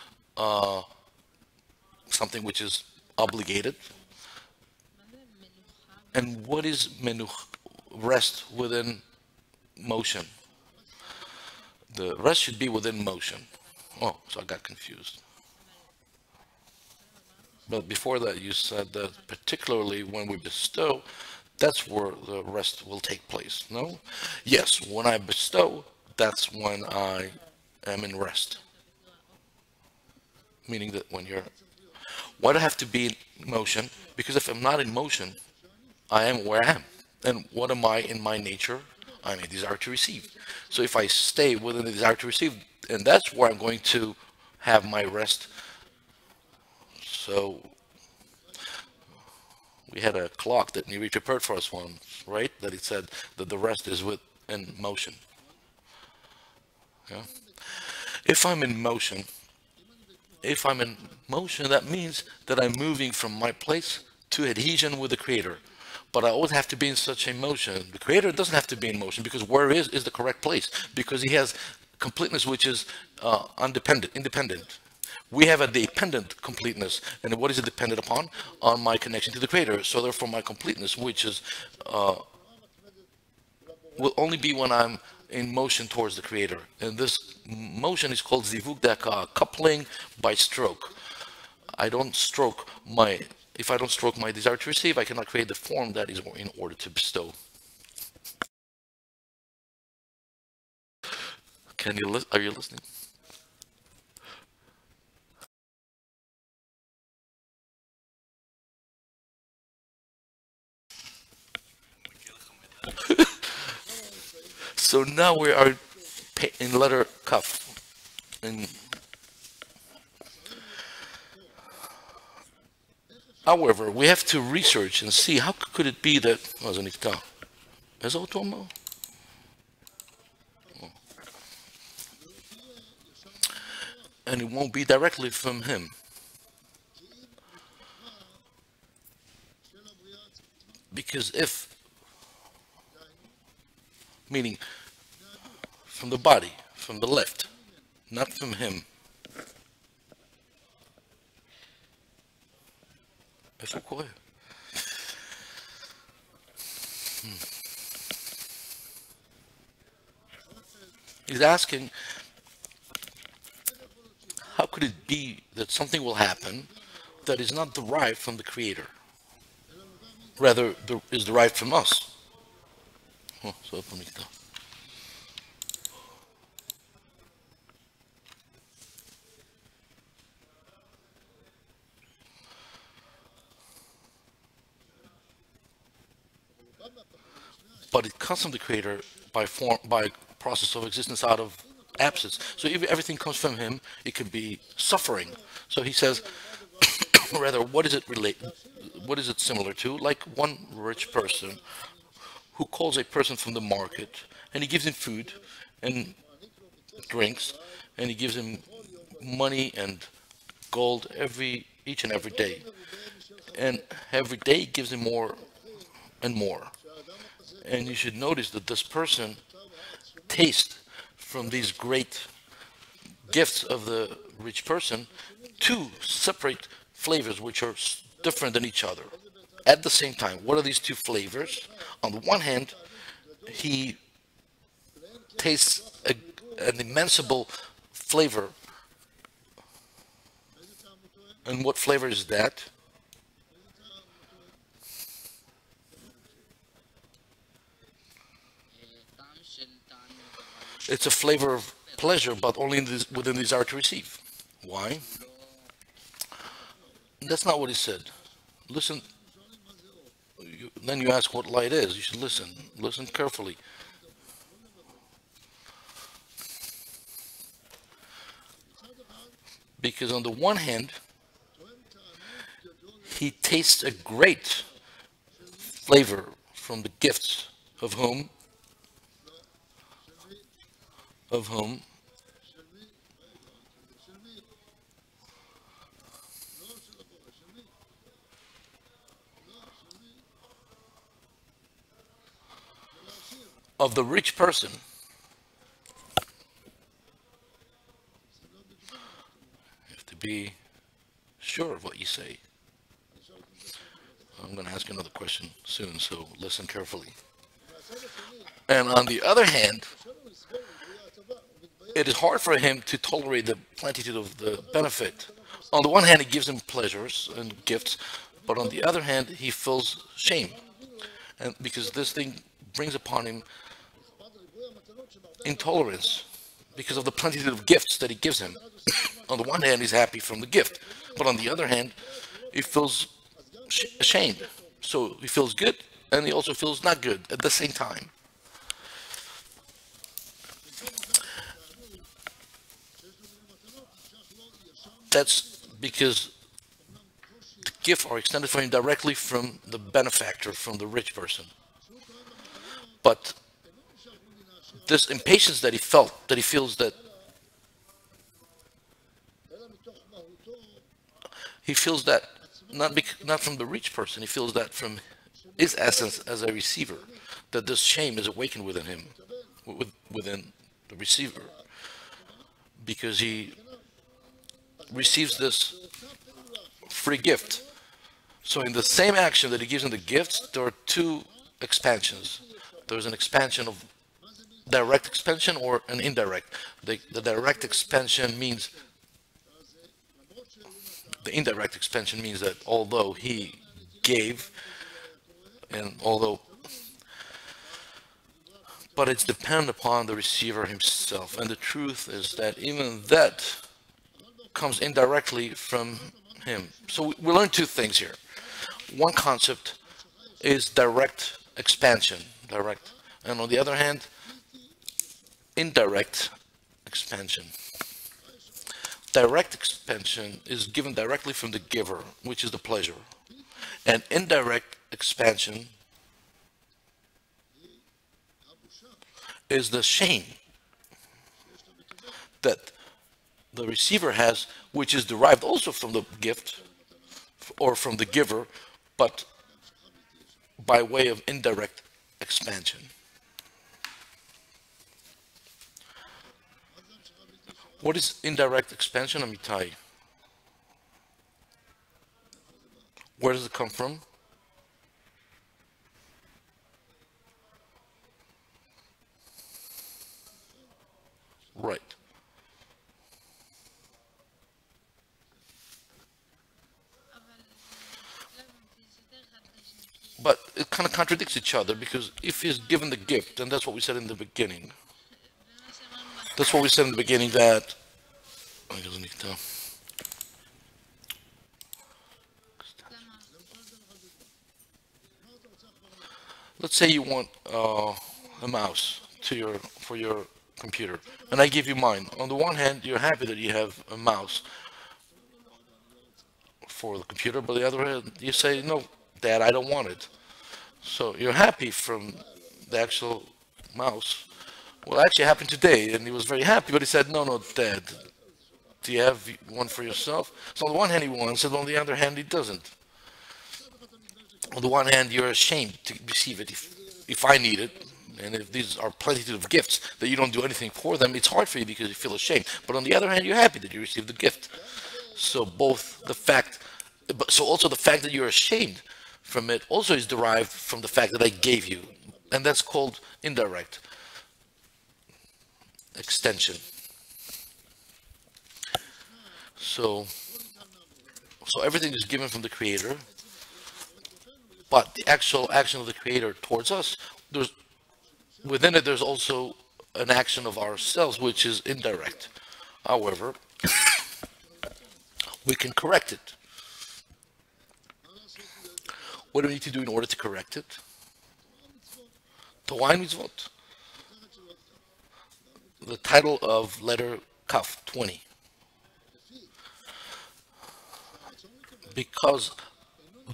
something which is obligated. And what is menuch? Rest within motion. The rest should be within motion. Oh, so I got confused. But before that, you said that particularly when we bestow, that's where the rest will take place. No? Yes, when I bestow, that's when I am in rest. Meaning that why do I have to be in motion? Because if I'm not in motion, I am where I am. And what am I in my nature? I'm a desire to receive. So if I stay within the desire to receive, and that's where I'm going to have my rest. So we had a clock that Niri prepared for us once, right? That it said that the rest is within motion. Yeah. If I'm in motion, that means that I'm moving from my place to adhesion with the Creator. But I always have to be in such a motion. The Creator doesn't have to be in motion, because where is the correct place, because he has completeness which is independent. We have a dependent completeness, and what is it dependent upon? On my connection to the Creator. So therefore, my completeness, which is will only be when I'm in motion towards the Creator, and this motion is called zivug daka, coupling by stroke. If I don't stroke my desire to receive, I cannot create the form that is in order to bestow. Are you listening? So now we are in letter Kaf. However, we have to research and see how could it be that and it won't be directly from him. Because meaning from the body, from the left, not from him. He's asking, how could it be that something will happen that is not derived from the Creator? Rather, is derived from us. But it comes from the Creator by process of existence out of absence. So if everything comes from him, it could be suffering. So he says, rather, what is it relate? What is it similar to? Like one rich person who calls a person from the market, and he gives him food and drinks, and he gives him money and gold each and every day, and every day he gives him more and more. And you should notice that this person tastes from these great gifts of the rich person two separate flavors which are different than each other at the same time. What are these two flavors? On the one hand, he tastes an immensible flavor. And what flavor is that? It's a flavor of pleasure, but only within the desire to receive. Why? That's not what he said. Listen. Then you ask what light is. You should listen. Listen carefully. Because on the one hand, he tastes a great flavor from the gifts of whom? Of whom? Of the rich person. You have to be sure of what you say. I'm going to ask you another question soon, so listen carefully. And on the other hand, it is hard for him to tolerate the plenitude of the benefit. On the one hand, he gives him pleasures and gifts, but on the other hand, he feels shame. And because this thing brings upon him intolerance because of the plenitude of gifts that he gives him. On the one hand, he's happy from the gift, but on the other hand, he feels ashamed. So he feels good, and he also feels not good at the same time. That's because the gifts are extended for him directly from the benefactor, from the rich person. But this impatience that he felt, that he feels that not from the rich person, he feels that from his essence as a receiver, that this shame is awakened within him, within the receiver, because he receives this free gift. So in the same action that he gives in the gifts, there are two expansions. There's an expansion of direct expansion or an indirect. The direct expansion means, the indirect expansion means that although he gave, but it's dependent upon the receiver himself. And the truth is that even that comes indirectly from him. So we learn two things here. One concept is direct expansion, direct, and on the other hand, indirect expansion. Direct expansion is given directly from the giver, which is the pleasure. And indirect expansion is the shame that the receiver has, which is derived also from the gift or from the giver, but by way of indirect expansion. What is indirect expansion, Amitai? Where does it come from? Right. But it kind of contradicts each other, because if he's given the gift, and that's what we said in the beginning. That's what we said in the beginning, that let's say you want a mouse for your computer, and I give you mine. On the one hand, you're happy that you have a mouse for the computer, but on the other hand, you say, no, Dad, I don't want it. So you're happy from the actual mouse. Well, actually, it happened today, and he was very happy, but he said, no, no, Dad, do you have one for yourself? So on the one hand, he wants it, on the other hand, he doesn't. On the one hand, you're ashamed to receive it if I need it, and if these are plenty of gifts that you don't do anything for them, it's hard for you because you feel ashamed. But on the other hand, you're happy that you received the gift. So both the fact, so also the fact that you're ashamed from it also is derived from the fact that I gave you, and that's called indirect extension. So everything is given from the Creator, but the actual action of the Creator towards us, within it there's also an action of ourselves which is indirect. However, we can correct it. What do we need to do in order to correct it? Torah mitzvot. The title of letter Kaf 20. Because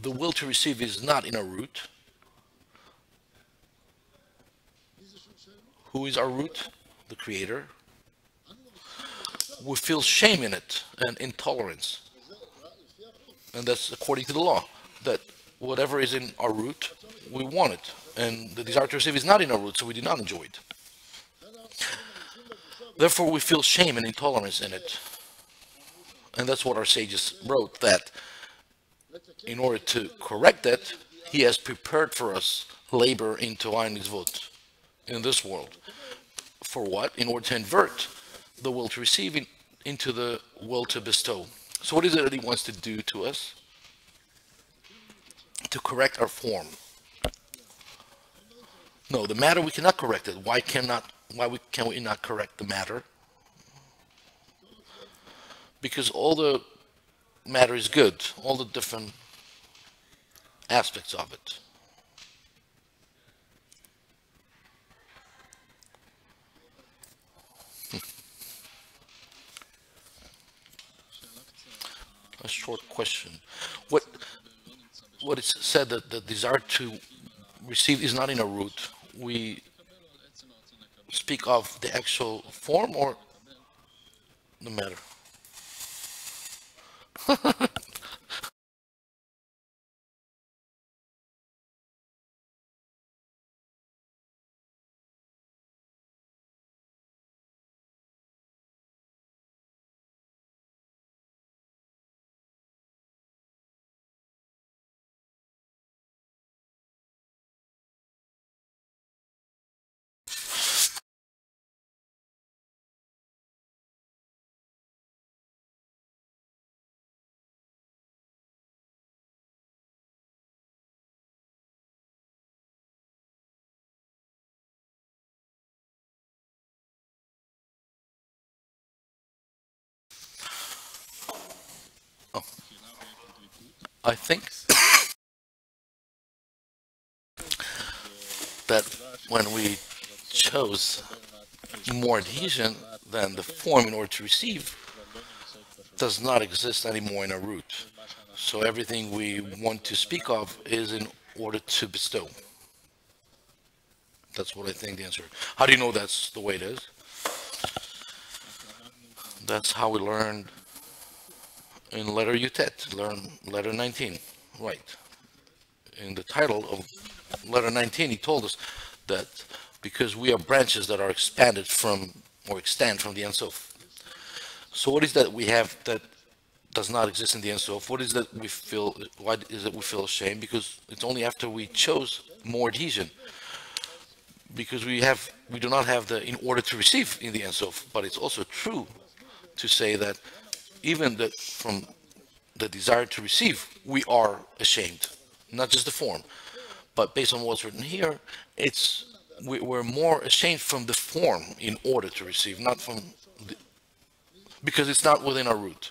the will to receive is not in our root. Who is our root? The Creator. We feel shame in it and intolerance. And that's according to the law, that whatever is in our root, we want it. And the desire to receive is not in our root, so we do not enjoy it. Therefore, we feel shame and intolerance in it. And that's what our sages wrote, that in order to correct that, he has prepared for us labor in Torah and mitzvot in this world. For what? In order to invert the will to receive into the will to bestow. So what is it that he wants to do to us? To correct our form. No, the matter we cannot correct it. Why can we not correct the matter? Because all the matter is good, all the different aspects of it. A short question. What is said that the desire to receive is not in a root. We speak of the actual form or the matter? I think that when we chose more adhesion than the form in order to receive does not exist anymore in our root. So everything we want to speak of is in order to bestow. That's what I think the answer. How do you know that's the way it is? That's how we learned in letter Yutet, letter 19, right. In the title of letter 19, he told us that because we are branches that are expanded from, or extend from the Ein Sof. So what is that we have that does not exist in the Ein Sof? What is that we feel, why is it we feel ashamed? Because it's only after we chose more adhesion. Because we do not have the in order to receive in the Ein Sof. But it's also true to say that even that from the desire to receive, we are ashamed, not just the form, but based on what's written here, we're more ashamed from the form in order to receive, not from because it's not within our root.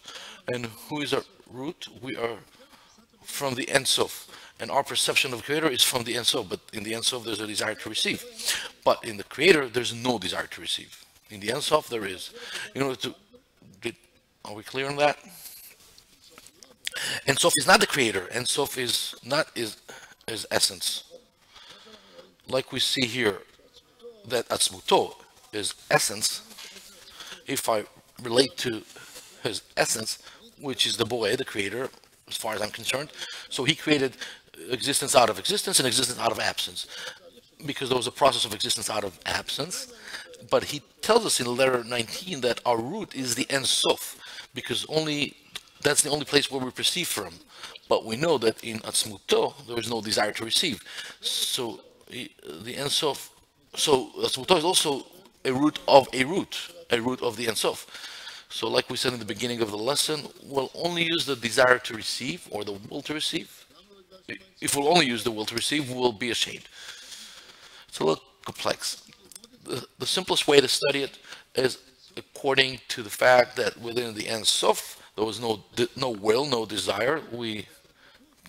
And who is our root? We are from the Ein Sof, and our perception of the Creator is from the Ein Sof. But in the Ein Sof, there's a desire to receive, but in the Creator, there's no desire to receive. In the Ein Sof, there is. In order to, are we clear on that? Ein Sof is not the creator. Ein Sof is not is essence. Like we see here, that Atzmuto is essence. If I relate to his essence, which is the Boe, the creator, as far as I'm concerned, so he created existence out of existence and existence out of absence, because there was a process of existence out of absence. But he tells us in letter 19 that our root is the Ein Sof, because that's the only place where we perceive from. But we know that in Atzmuto there is no desire to receive. So the Ein Sof, so Atzmuto is also a root of the Ein Sof. So like we said in the beginning of the lesson, we'll only use the desire to receive, or the will to receive. If we'll only use the will to receive, we'll be ashamed. It's a little complex. The simplest way to study it is according to the fact that within the Ein Sof there was no will, no desire. We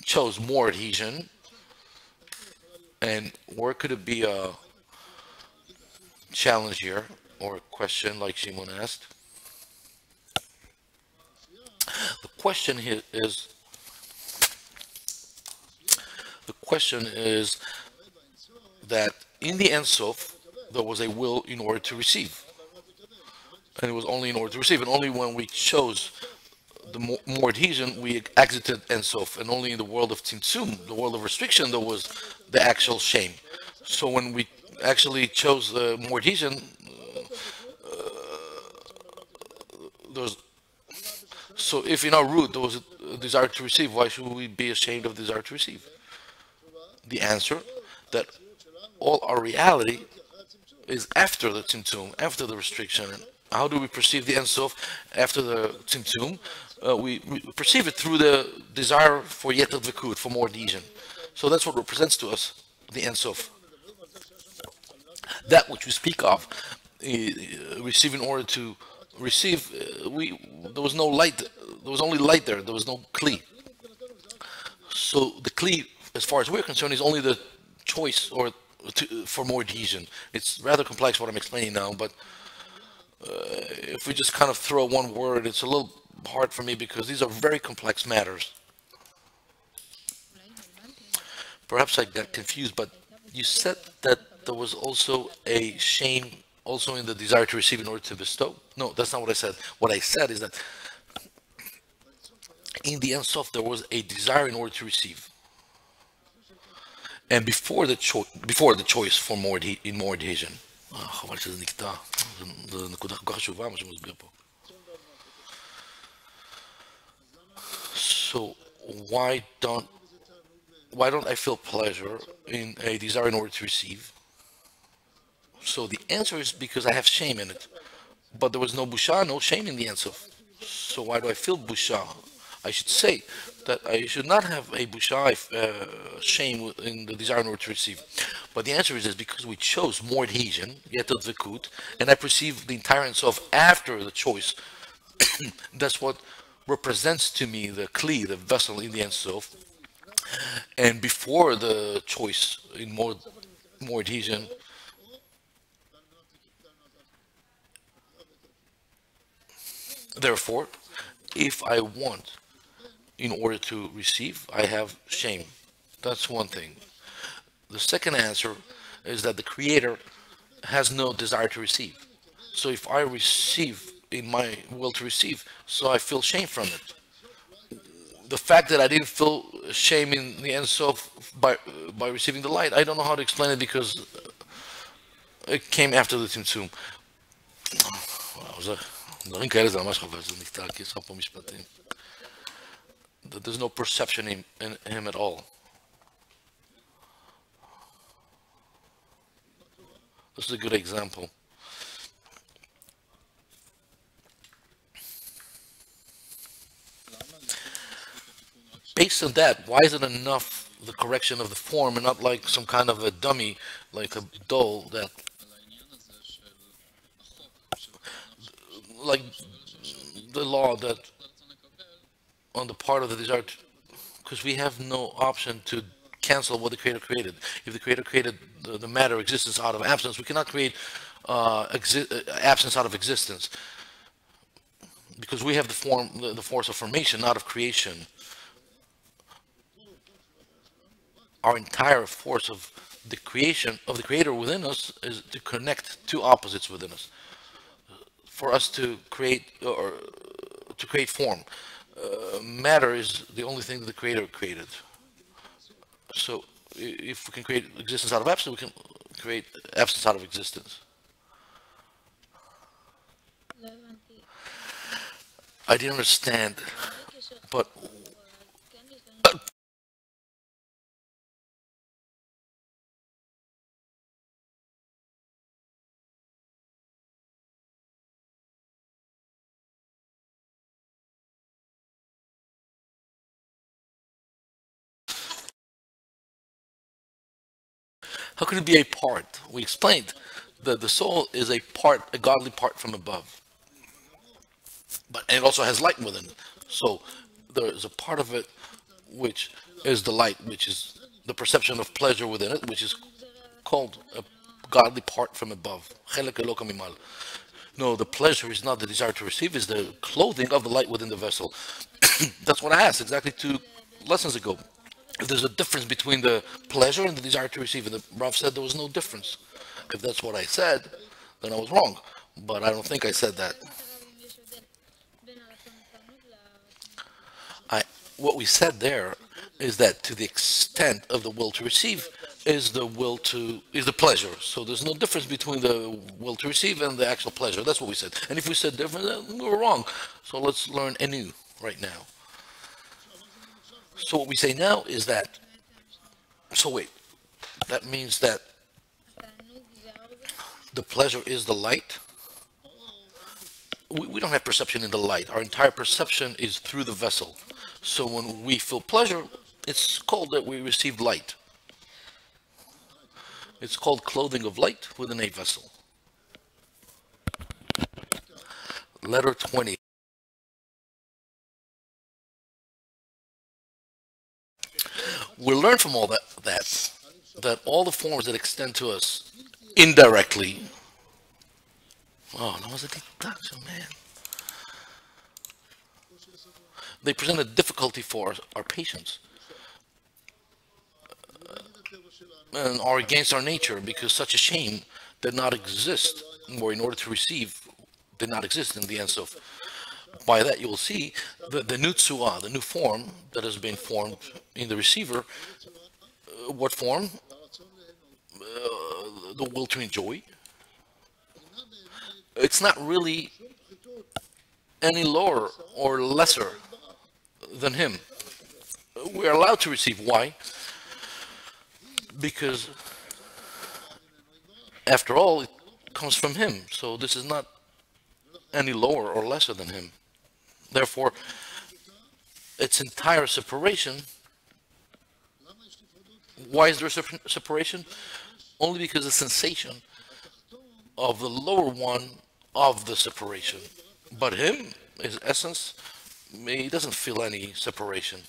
chose more adhesion. And where could it be a challenge here, or a question like Shimon asked? The question here is, that in the Ein Sof there was a will in order to receive, and it was only in order to receive, and only when we chose the more adhesion we exited Ein Sof, and only in the world of Tzimtzum, the world of restriction, there was the actual shame. So when we actually chose the more adhesion, so if in our root there was a desire to receive, why should we be ashamed of desire to receive? The answer, that all our reality is after the Tzimtzum, after the restriction. And how do we perceive the Ein Sof after the Tzimtzum? We perceive it through the desire for Yeter Dvekut, for more adhesion. So that's what represents to us the Ein Sof. That which we speak of, receive in order to receive, there was no light, there was only light there, there was no Kli. So the Kli, as far as we're concerned, is only the choice for more adhesion. It's rather complex what I'm explaining now, but if we just kind of throw one word, it's a little hard for me because these are very complex matters. Perhaps I got confused, but you said that there was also a shame also in the desire to receive in order to bestow. No, that's not what I said. What I said is that in the Ein Sof there was a desire in order to receive. And before the choice for more adhesion. חבל שזה נקטע, זו נקודה כל כך חשובה מה שמסביר פה. So why don't I feel pleasure in a desire in order to receive? So the answer is because I have shame in it. But there was no busha, no shame in the Ein Sof. So why do I feel busha? I should say that I should not have a busha, shame in the desire in order to receive. But the answer is because we chose more adhesion, Yeter Dvekut, and I perceive the entire Ein Sof after the choice. That's what represents to me the Kli, the vessel in the Ein Sof. And before the choice in more adhesion, therefore, if I want in order to receive, I have shame. That's one thing. The second answer is that the Creator has no desire to receive. So if I receive in my will to receive, so I feel shame from it. The fact that I didn't feel shame in the Ein Sof by receiving the light, I don't know how to explain it because it came after the Tzimtzum. דברים כאלה זה ממש חבל, זה נקטע, כי יש לך פה משפטים. There's no perception in him at all. This is a good example. Based on that, why is it enough the correction of the form and not like some kind of a dummy, like a doll that, like the law that on the part of the desire, because we have no option to cancel what the Creator created. If the Creator created the matter existence out of absence, we cannot create absence out of existence. Because we have the force of formation, not of creation. Our entire force of the creation of the creator within us is to connect two opposites within us. For us to create or to create form, matter is the only thing that the creator created. So if we can create existence out of absence, we can create absence out of existence. I didn't understand, but how can it be a part? We explained that the soul is a part, a godly part from above, but it also has light within it. So there is a part of it which is the light, which is the perception of pleasure within it, which is called a godly part from above. No, the pleasure is not the desire to receive, is the clothing of the light within the vessel. That's what I asked exactly 2 lessons ago. If there's a difference between the pleasure and the desire to receive, and the Rav said there was no difference. If that's what I said, then I was wrong. But I don't think I said that. What we said there is that to the extent of the will to receive is the pleasure. So there's no difference between the will to receive and the actual pleasure. That's what we said. And if we said different, then we were wrong. So let's learn anew right now. So what we say now is that, so wait, that means that the pleasure is the light. We don't have perception in the light. Our entire perception is through the vessel. So when we feel pleasure, it's called that we receive light. It's called clothing of light within a vessel. Letter 20. We learn from all that all the forms that extend to us indirectly. Oh, no, was it man? They present a difficulty for our patience and are against our nature, because such a shame did not exist, or in order to receive, did not exist in the Ein Sof. By that you will see the new tsuah, the new form that has been formed in the receiver. What form? The will to enjoy. It's not really any lower or lesser than him. We are allowed to receive. Why? Because after all, it comes from him. So this is not any lower or lesser than him. Therefore, its entire separation. Why is there a separation? Only because the sensation of the lower one of the separation. But him, his essence, he doesn't feel any separation.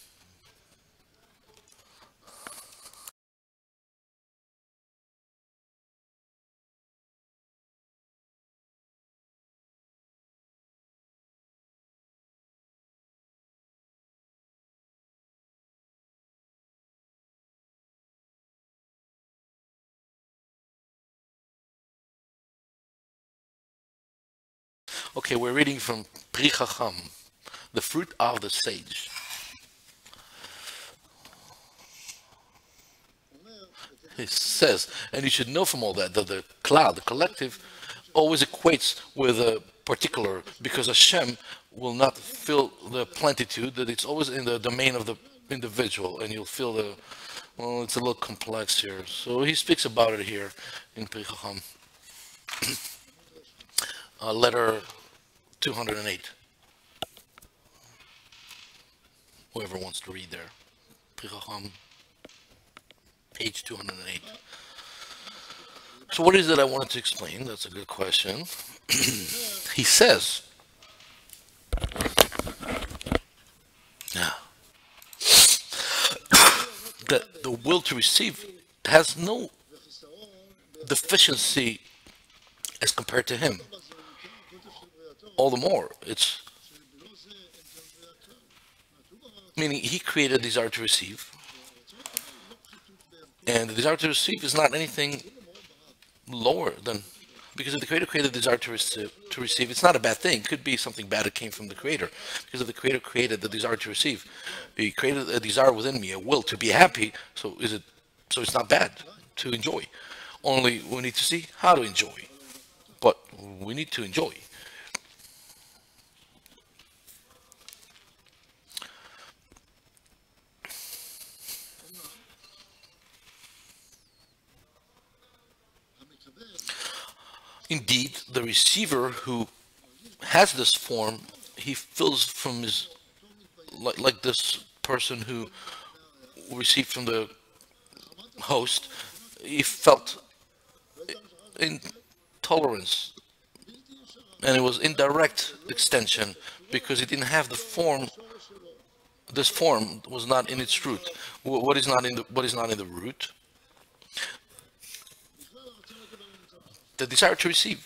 Okay, we're reading from Pri Chacham, the fruit of the sage. He says, and you should know from all that the cloud, the collective, always equates with a particular, because Hashem will not fill the plenitude, that it's always in the domain of the individual, and you'll feel well, it's a little complex here. So he speaks about it here in Pri Chacham. Letter 208. Whoever wants to read there. Pri Chacham, page 208. So what is it I wanted to explain? That's a good question. He says, that the will to receive has no deficiency as compared to him. All the more, it's meaning he created a desire to receive, and the desire to receive is not anything lower than, because if the Creator created the desire to receive, it's not a bad thing. It could be something bad that came from the Creator, because if the Creator created the desire to receive, He created a desire within me, a will to be happy. So it's not bad to enjoy. Only we need to see how to enjoy, but we need to enjoy. Indeed, the receiver who has this form, he feels from his, like this person who received from the host, he felt intolerance, and it was indirect extension because he didn't have the form. This form was not in its root. What is not in the root? The desire to receive.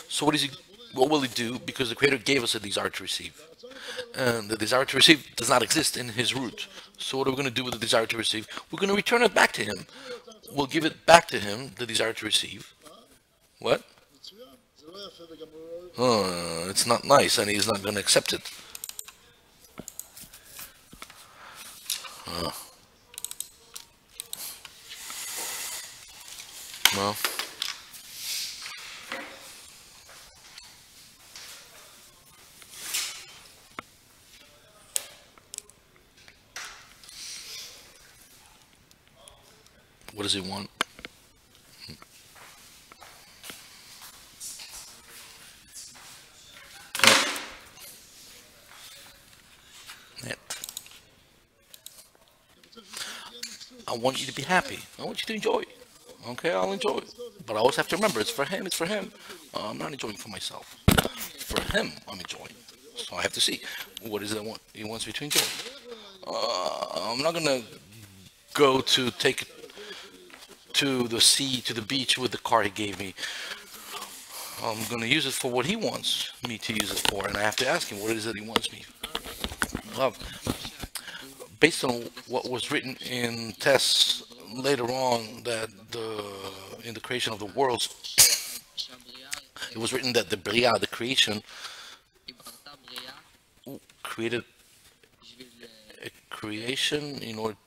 So what will he do? Because the Creator gave us a desire to receive. And the desire to receive does not exist in his root. So what are we going to do with the desire to receive? We're going to return it back to him. We'll give it back to him, the desire to receive. What? It's not nice, and he's not going to accept it. Well. What does he want? I want you to be happy. I want you to enjoy. Okay, I'll enjoy it. But I always have to remember, it's for him, it's for him. I'm not enjoying for myself. For him, I'm enjoying. So I have to see, what is it he wants me to enjoy? I'm not going to go to take it to the sea, to the beach with the car he gave me. I'm going to use it for what he wants me to use it for. And I have to ask him, what is it he wants me to love? Based on what was written in texts later on, that in the creation of the worlds, it was written that the Bria, the creation, created a creation in order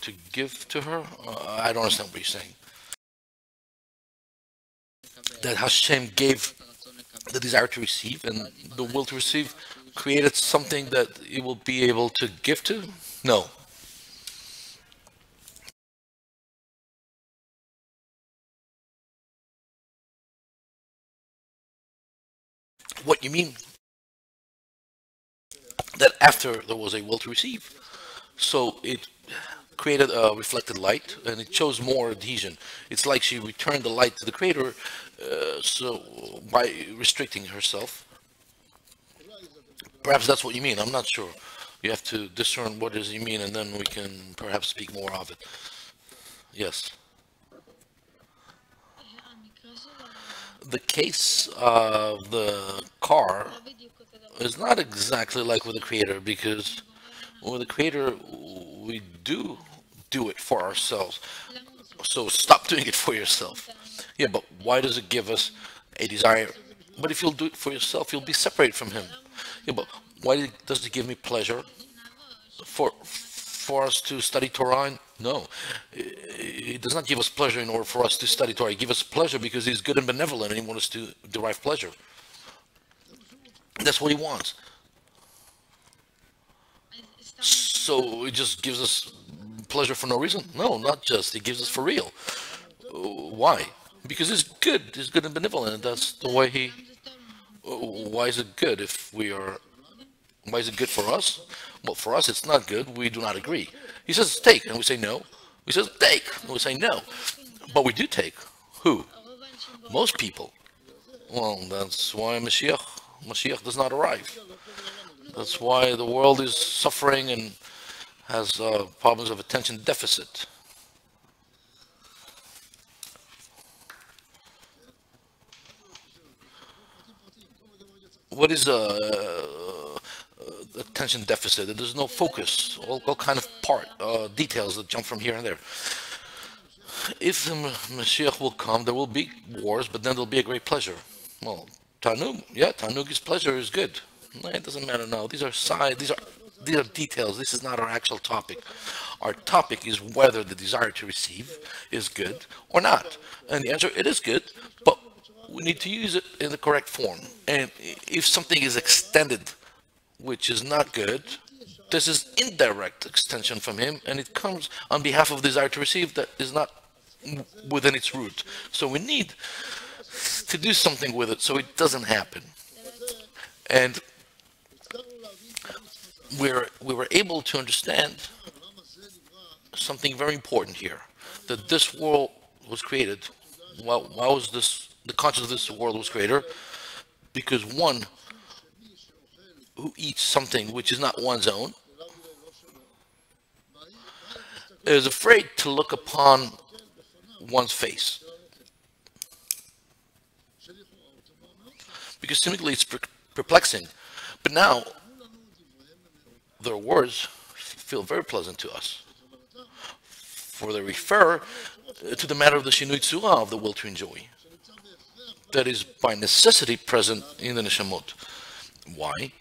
to give to her. I don't understand what you're saying. That Hashem gave the desire to receive and the will to receive, created something that it will be able to give to? No. What you mean? That after there was a will to receive, so it created a reflected light, and it shows more adhesion. It's like she returned the light to the Creator, so by restricting herself. Perhaps that's what you mean. I'm not sure. You have to discern what does he mean, and then we can perhaps speak more of it. Yes. The case of the car is not exactly like with the Creator, because with the Creator we do it for ourselves. So stop doing it for yourself. Yeah, but why does it give us a desire? But if you'll do it for yourself, you'll be separated from him. Yeah, but why does it give me pleasure for us to study Torah? No, it does not give us pleasure in order for us to study Torah. It gives us pleasure because he's good and benevolent, and he wants us to derive pleasure. That's what he wants. So it just gives us pleasure for no reason? No, not just. It gives us for real. Why? Because he's good. He's good and benevolent. That's the way he. Why is it good if we are? Why is it good for us? Well, for us it's not good. We do not agree. He says take, and we say no. He says take, and we say no. But we do take. Who? Most people. Well, that's why Mashiach does not arrive. That's why the world is suffering and has problems of attention deficit. what is attention deficit? There's no focus. All kind of details that jump from here and there. If the Mashiach will come, there will be wars, but then there'll be a great pleasure. Well, Tanug's pleasure is good. No, it doesn't matter now. These are details. This is not our actual topic. Our topic is whether the desire to receive is good or not. And the answer, it is good, but we need to use it in the correct form. And if something is extended, which is not good, this is indirect extension from him, and it comes on behalf of desire to receive that is not within its root. So we need to do something with it so it doesn't happen. And we were able to understand something very important here, that this world was created. Why was the consciousness of this world was created? Because one who eats something which is not one's own is afraid to look upon one's face, because typically it's perplexing. But now their words feel very pleasant to us, for they refer to the matter of the Shinui Tzura, of the will to enjoy, that is by necessity present in the Neshamot. Why?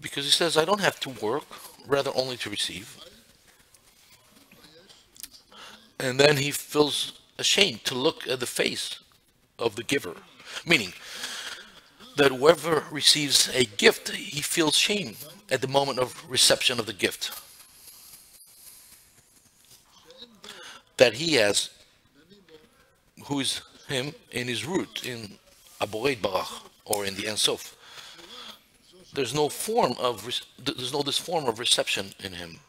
Because he says, I don't have to work, rather only to receive. And then he feels ashamed to look at the face of the giver, meaning that whoever receives a gift, he feels shame at the moment of reception of the gift that he has, who is him in his root, in Aboret Barach, or in the Ein Sof. There's no this form of reception in him.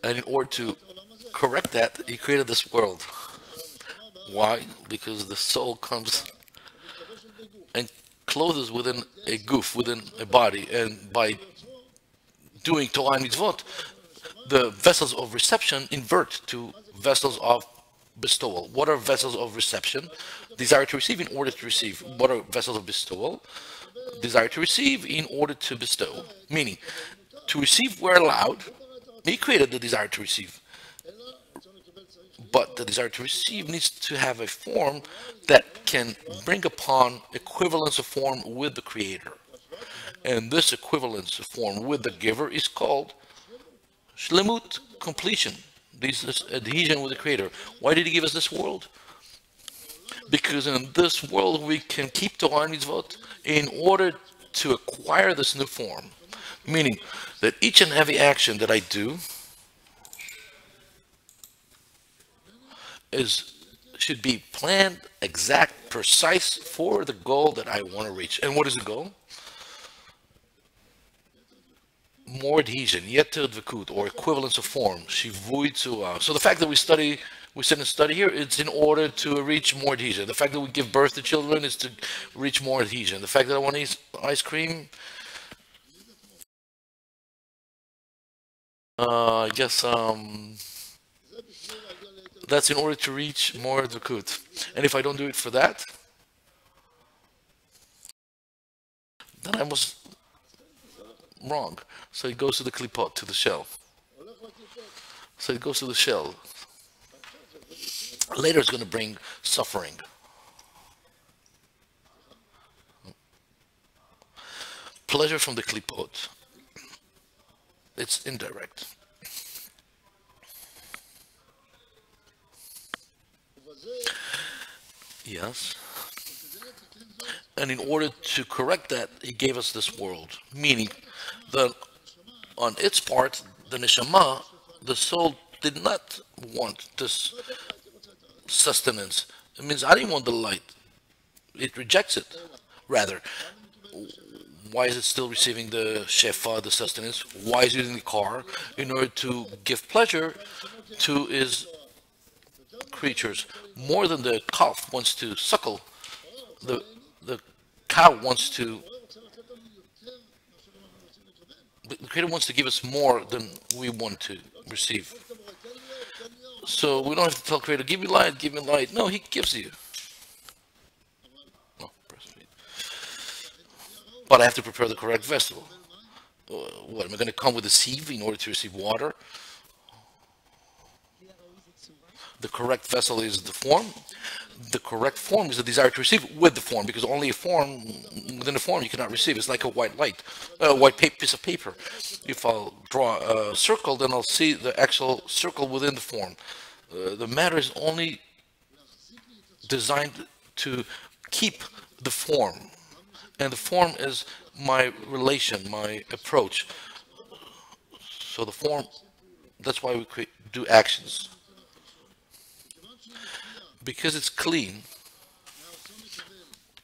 And in order to correct that, he created this world. Why? Because the soul comes and clothes within a goof, within a body, and by doing Torah and Mitzvot, the vessels of reception invert to vessels of bestowal. What are vessels of reception? Desire to receive in order to receive. What are vessels of bestowal? Desire to receive in order to bestow. Meaning, to receive we're allowed. He created the desire to receive. But the desire to receive needs to have a form that can bring upon equivalence of form with the Creator. And this equivalence of form with the giver is called shlemut, completion. This is adhesion with the Creator. Why did he give us this world? Because in this world we can keep Torah and Mitzvot in order to acquire this new form. Meaning that each and every action that I do should be planned, exact, precise for the goal that I want to reach. And what is the goal? More adhesion, yeter dvekut, or equivalence of form, shivui tzura. So the fact that we sit and study here, it's in order to reach more adhesion. The fact that we give birth to children is to reach more adhesion. The fact that I want to eat ice cream, I guess that's in order to reach more dvekut. And if I don't do it for that, then I was wrong. So it goes to the klipot, to the shell. So it goes to the shell. Later it's going to bring suffering. Pleasure from the klipot. It's indirect. Yes. And in order to correct that, he gave us this world. Meaning that on its part, the neshama, the soul, did not want this sustenance. It means I didn't want the light. It rejects it. Rather, why is it still receiving the shefa, the sustenance? Why is it using the car? In order to give pleasure to his creatures. More than the calf wants to suckle, the cow wants to the Creator wants to give us more than we want to receive. So we don't have to tell Creator, give me light, give me light. No, He gives you. No, breastfeed. But I have to prepare the correct vessel. What, am I going to come with a sieve in order to receive water? The correct vessel is the form. The correct form is the desire to receive with the form, because only a form, within a form you cannot receive. It's like a white light, a white piece of paper. If I'll draw a circle, then I'll see the actual circle within the form. The matter is only designed to keep the form, and the form is my relation, my approach. So the form, that's why we do actions, because it's clean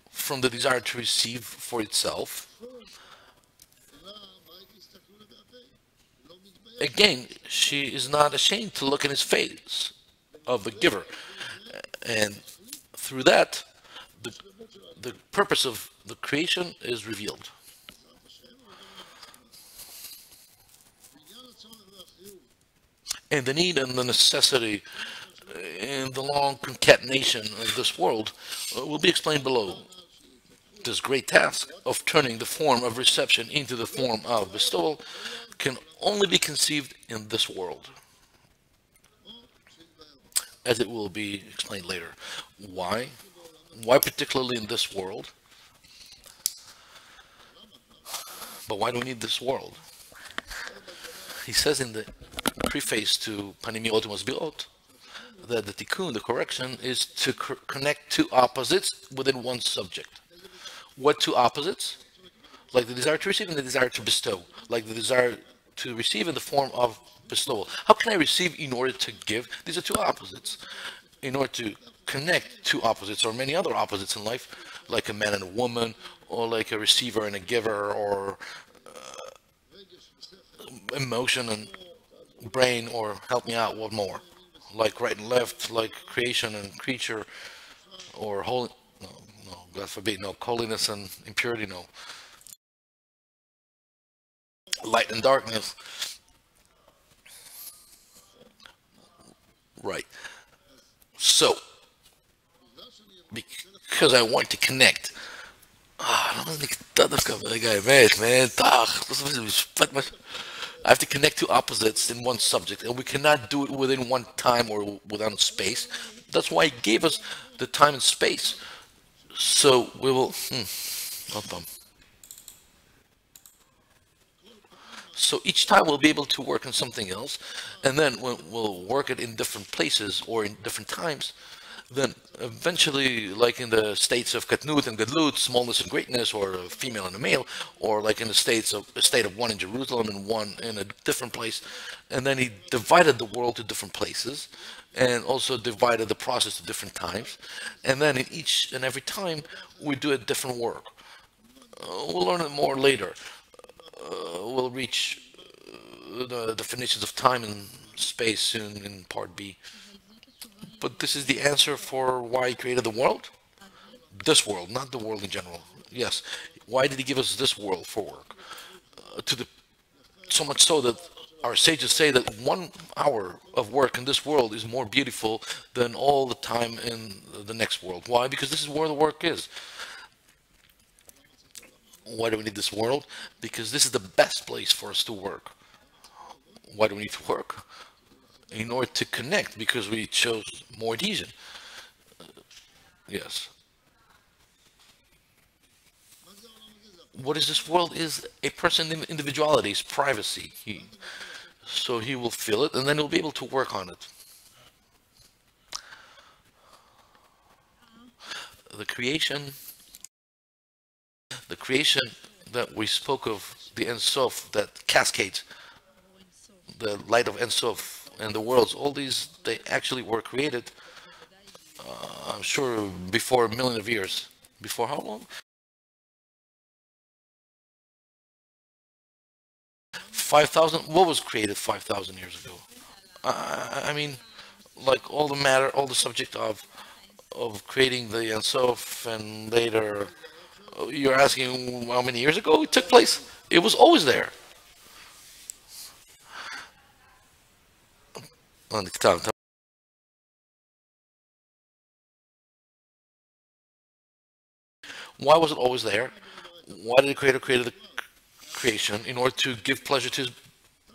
from the desire to receive for itself. Again, she is not ashamed to look in his face of the giver, and through that, the purpose of the creation is revealed. And the need and the necessity in the long concatenation of this world will be explained below. This great task of turning the form of reception into the form of bestowal can only be conceived in this world, as it will be explained later. Why? Why particularly in this world? But why do we need this world? He says in the preface to Panimiot Masbiot that the tikkun, the correction, is to connect two opposites within one subject. What two opposites? Like the desire to receive and the desire to bestow. Like the desire to receive in the form of bestowal. How can I receive in order to give? These are two opposites. In order to connect two opposites, or many other opposites in life, like a man and a woman, or like a receiver and a giver, or emotion and brain, or help me out, what more? Like right and left, like creation and creature, or holy, no, God forbid, no, holiness and impurity, no. Light and darkness. Right. So, because I want to connect. I have to connect two opposites in one subject, and we cannot do it within one time or within space. That's why He gave us the time and space. So we will. So each time we'll be able to work on something else, and then we'll work it in different places or in different times. Then eventually, like in the states of Katnut and Gadlut, smallness and greatness, or a female and a male, or like in the states of a state of one in Jerusalem and one in a different place, and then He divided the world to different places, and also divided the process to different times, and then in each and every time we do a different work. We'll learn it more later. We'll reach the definitions of time and space soon in part B. But this is the answer for why He created the world. This world, not the world in general. Yes. Why did He give us this world for work? So much so that our sages say that 1 hour of work in this world is more beautiful than all the time in the next world. Why? Because this is where the work is. Why do we need this world? Because this is the best place for us to work. Why do we need to work? In order to connect, because we chose more adhesion. Yes. What is this world? Is a person's individuality, his privacy. So he will feel it, and then he'll be able to work on it. The creation that we spoke of, the Ein Sof, that cascades, the light of Ein Sof and the worlds, all these, they actually were created, I'm sure, before a million of years. Before how long? 5,000? What was created 5,000 years ago? I mean, like all the matter, all the subject of creating the Ein Sof, and later, you're asking how many years ago it took place? It was always there. נקטע. Why was it always there? Why did the Creator create the creation? In order to give pleasure to his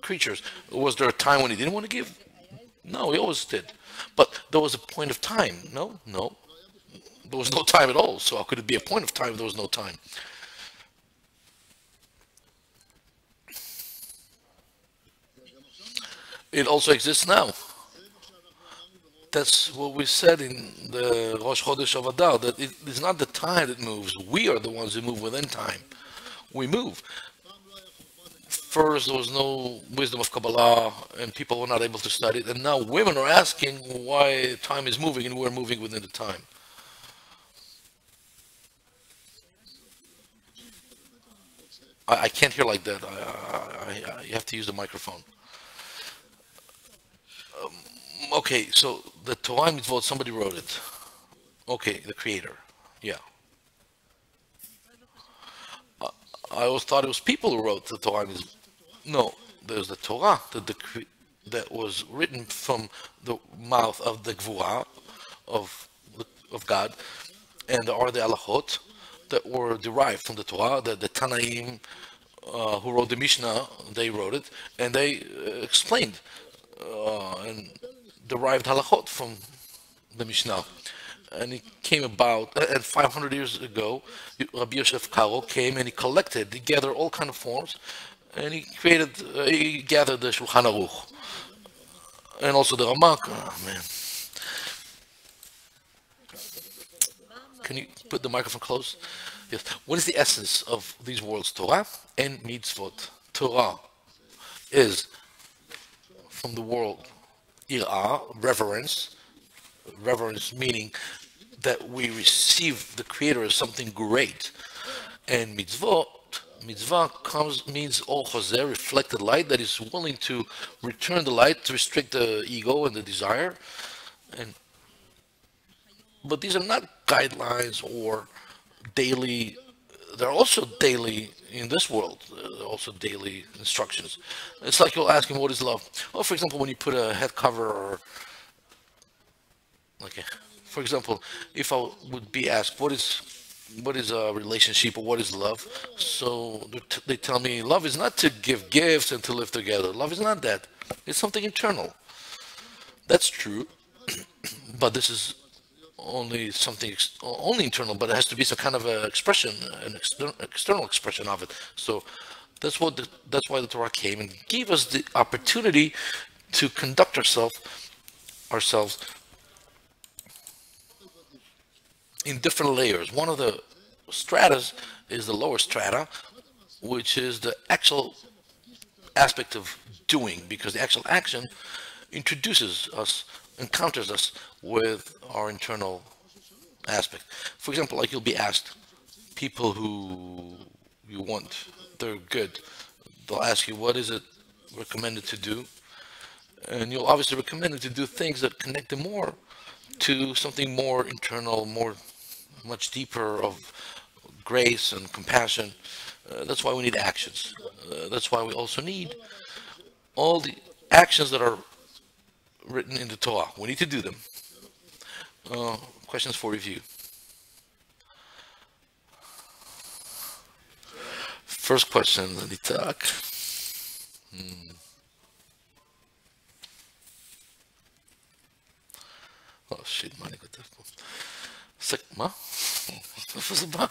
creatures. Was there a time when he didn't want to give? No, he always did. But there was a point of time. No, no. There was no time at all. So how could it be a point of time if there was no time? It also exists now. That's what we said in the Rosh Chodesh of Adar, that it is not the time that moves. We are the ones who move within time. We move. First, there was no wisdom of Kabbalah, and people were not able to study it. And now women are asking why time is moving, and we're moving within the time. I can't hear like that. You have to use the microphone. Okay, so the Torah mitzvot, somebody wrote it. Okay, the Creator. Yeah. I always thought it was people who wrote the Torah. No, there's the Torah that was written from the mouth of the Gvura of God, and there are the Alachot that were derived from the Torah. The Tanaim who wrote the Mishnah, they wrote it, and they explained and derived halachot from the Mishnah. And it came about, and 500 years ago, Rabbi Yosef Karo came and he gathered all kind of forms, and he gathered the Shulchan Aruch, and also the Ramak. Oh, man. Can you put the microphone close? Yes. What is the essence of these words, Torah and mitzvot? Torah is from the word irah, reverence meaning that we receive the Creator as something great, and mitzvah means or choser, reflected light that is willing to return the light to restrict the ego and the desire, but these are not guidelines or daily. They're also daily in this world. Also daily instructions. It's like you'll ask him, what is love? Well, for example, when you put a head cover, or for example, if I would be asked, what is a relationship or what is love? So they tell me love is not to give gifts and to live together. Love is not that. It's something internal. That's true, but this is only something only internal, but it has to be some kind of a expression, an external expression of it. So that's why the Torah came and gave us the opportunity to conduct ourselves in different layers. One of the stratas is the lower strata, which is the actual aspect of doing, because the actual action encounters us with our internal aspect. For example, like you'll be asked, people who you want, they're good, they'll ask you, what is it recommended to do? And you'll obviously recommend it to do things that connect them more to something more internal, much deeper of grace and compassion. That's why we need actions. That's why we also need all the actions that are written in the Torah. We need to do them. Questions for review. First question, Nitak. Oh שיט, מה אני כותב פה? מה? איפה זה בא?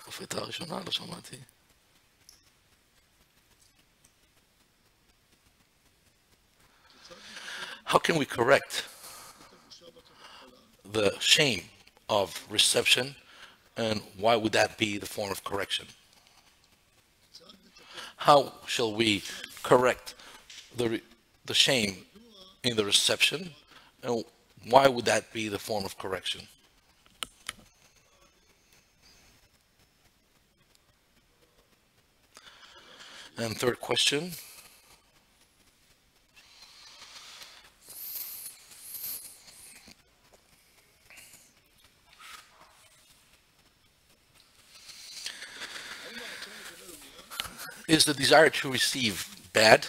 איפה הייתה הראשונה? לא שמעתי. How can we correct the shame of reception, and why would that be the form of correction? How shall we correct the shame in the reception, and why would that be the form of correction? And third question. Is the desire to receive bad?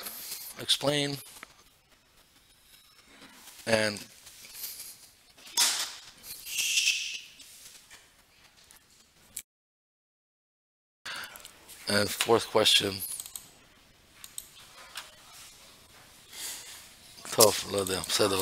Explain. And fourth question. טוב, לא יודע, בסדר.